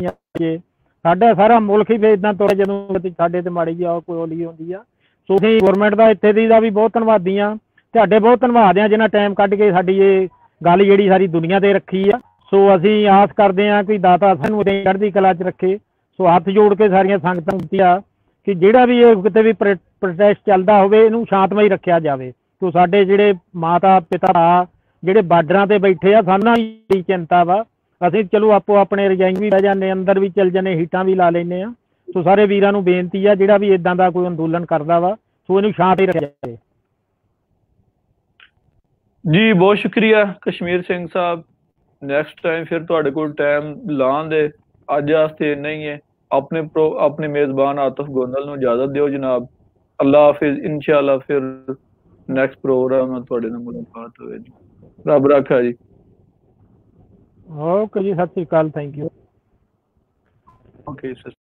ਸਾਡਾ ਸਾਰਾ ਮੁਲਕ ਹੀ ਫਿਰ ਇੱਦਾਂ ਤੁਰ ਜਦੋਂ ਸਾਡੇ ਤੇ ਮਾੜੀ ਜਿਹੀ ਕੋਲੀ ਹੁੰਦੀ ਆ। ਸੋ ਅਸੀਂ ਗੌਰਮੈਂਟ ਦਾ ਇੱਥੇ ਦੀ ਦਾ ਵੀ ਬਹੁਤ ਧੰਨਵਾਦੀ ਆ, ਤੁਹਾਡੇ ਬਹੁਤ ਧੰਨਵਾਦ ਆ ਜਿਹਨਾਂ ਟਾਈਮ ਕੱਢ ਕੇ ਸਾਡੀ ਇਹ ਗੱਲ ਜਿਹੜੀ ਸਾਰੀ ਦੁਨੀਆ ਤੇ ਰੱਖੀ ਆ। ਸੋ ਅਸੀਂ ਆਸ ਕਰਦੇ ਹਾਂ ਕਿ ਦਾਤਾ ਸਾਨੂੰ ਚੜ੍ਹਦੀ ਕਲਾ 'ਚ ਰੱਖੇ। ਸੋ ਹੱਥ ਜੋੜ ਕੇ ਸਾਰੀਆਂ ਸੰਗਤਾਂ ਨੂੰ ਆ ਕਿ ਜਿਹੜਾ ਵੀ ਇਹ ਕਿਤੇ ਵੀ ਪ੍ਰੋਟੈਸਟ ਚੱਲਦਾ ਹੋਵੇ ਇਹਨੂੰ ਸ਼ਾਂਤਮਈ ਰੱਖਿਆ ਜਾਵੇ। ਸੋ ਸਾਡੇ ਜਿਹੜੇ ਮਾਤਾ ਪਿਤਾ ਜਿਹੜੇ ਬਾਰਡਰਾਂ ਤੇ ਬੈਠੇ ਆ, ਸਾਨੂੰ ਹੀ ਚਿੰਤਾ ਵਾ। ਅਸੀਂ ਚਲੋ ਆਪੋ ਆਪਣੇ ਰਜਾਈ ਵੀ ਰਹਿ ਜਾਂਦੇ, ਅੰਦਰ ਵੀ ਚੱਲ ਜਾਂਦੇ, ਹੀਟਾਂ ਵੀ ਲਾ ਲੈਂਦੇ ਆ। ਸੋ ਸਾਰੇ ਵੀਰਾਂ ਨੂੰ ਬੇਨਤੀ ਆ ਜਿਹੜਾ ਵੀ ਇਦਾਂ ਦਾ ਕੋਈ ਅੰਦੋਲਨ ਕਰਦਾ ਵਾ ਸੋ ਇਹਨੂੰ ਸ਼ਾਂਤ ਹੀ ਰੱਖਿਆ ਜਾਵੇ। ਜੀ ਬਹੁਤ ਸ਼ੁਕਰੀਆ ਕਸ਼ਮੀਰ ਸਿੰਘ ਸਾਹਿਬ, ਨੈਕਸਟ ਟਾਈਮ ਫਿਰ ਤੁਹਾਡੇ ਕੋਲ ਟਾਈਮ ਲਾਉਣ ਦੇ। ਅੱਜ ਵਾਸਤੇ ਇੰਨਾ ਹੀ ਹੈ। ਆਪਣੇ ਮੇਜ਼ਬਾਨ ਆਤਫ ਗੋਂਦਲ ਨੂੰ ਇਜਾਜ਼ਤ ਦਿਓ ਜਨਾਬ। ਅੱਲਾ ਹਾਫਿਜ਼। ਇਨਸ਼ਾਅੱਲਾ ਫਿਰ ਨੈਕਸਟ ਪ੍ਰੋਗਰਾਮ ਨਾਲ ਤੁਹਾਡੇ ਨਾਲ ਮੁਲਾਕਾਤ ਹੋਵੇਗੀ। ਰੱਬ ਰਾਖਾ ਜੀ। ਓਕੇ ਜੀ, ਸਤਿ ਸ਼੍ਰੀ ਅਕਾਲ, ਥੈਂਕ ਯੂ। Okay sir.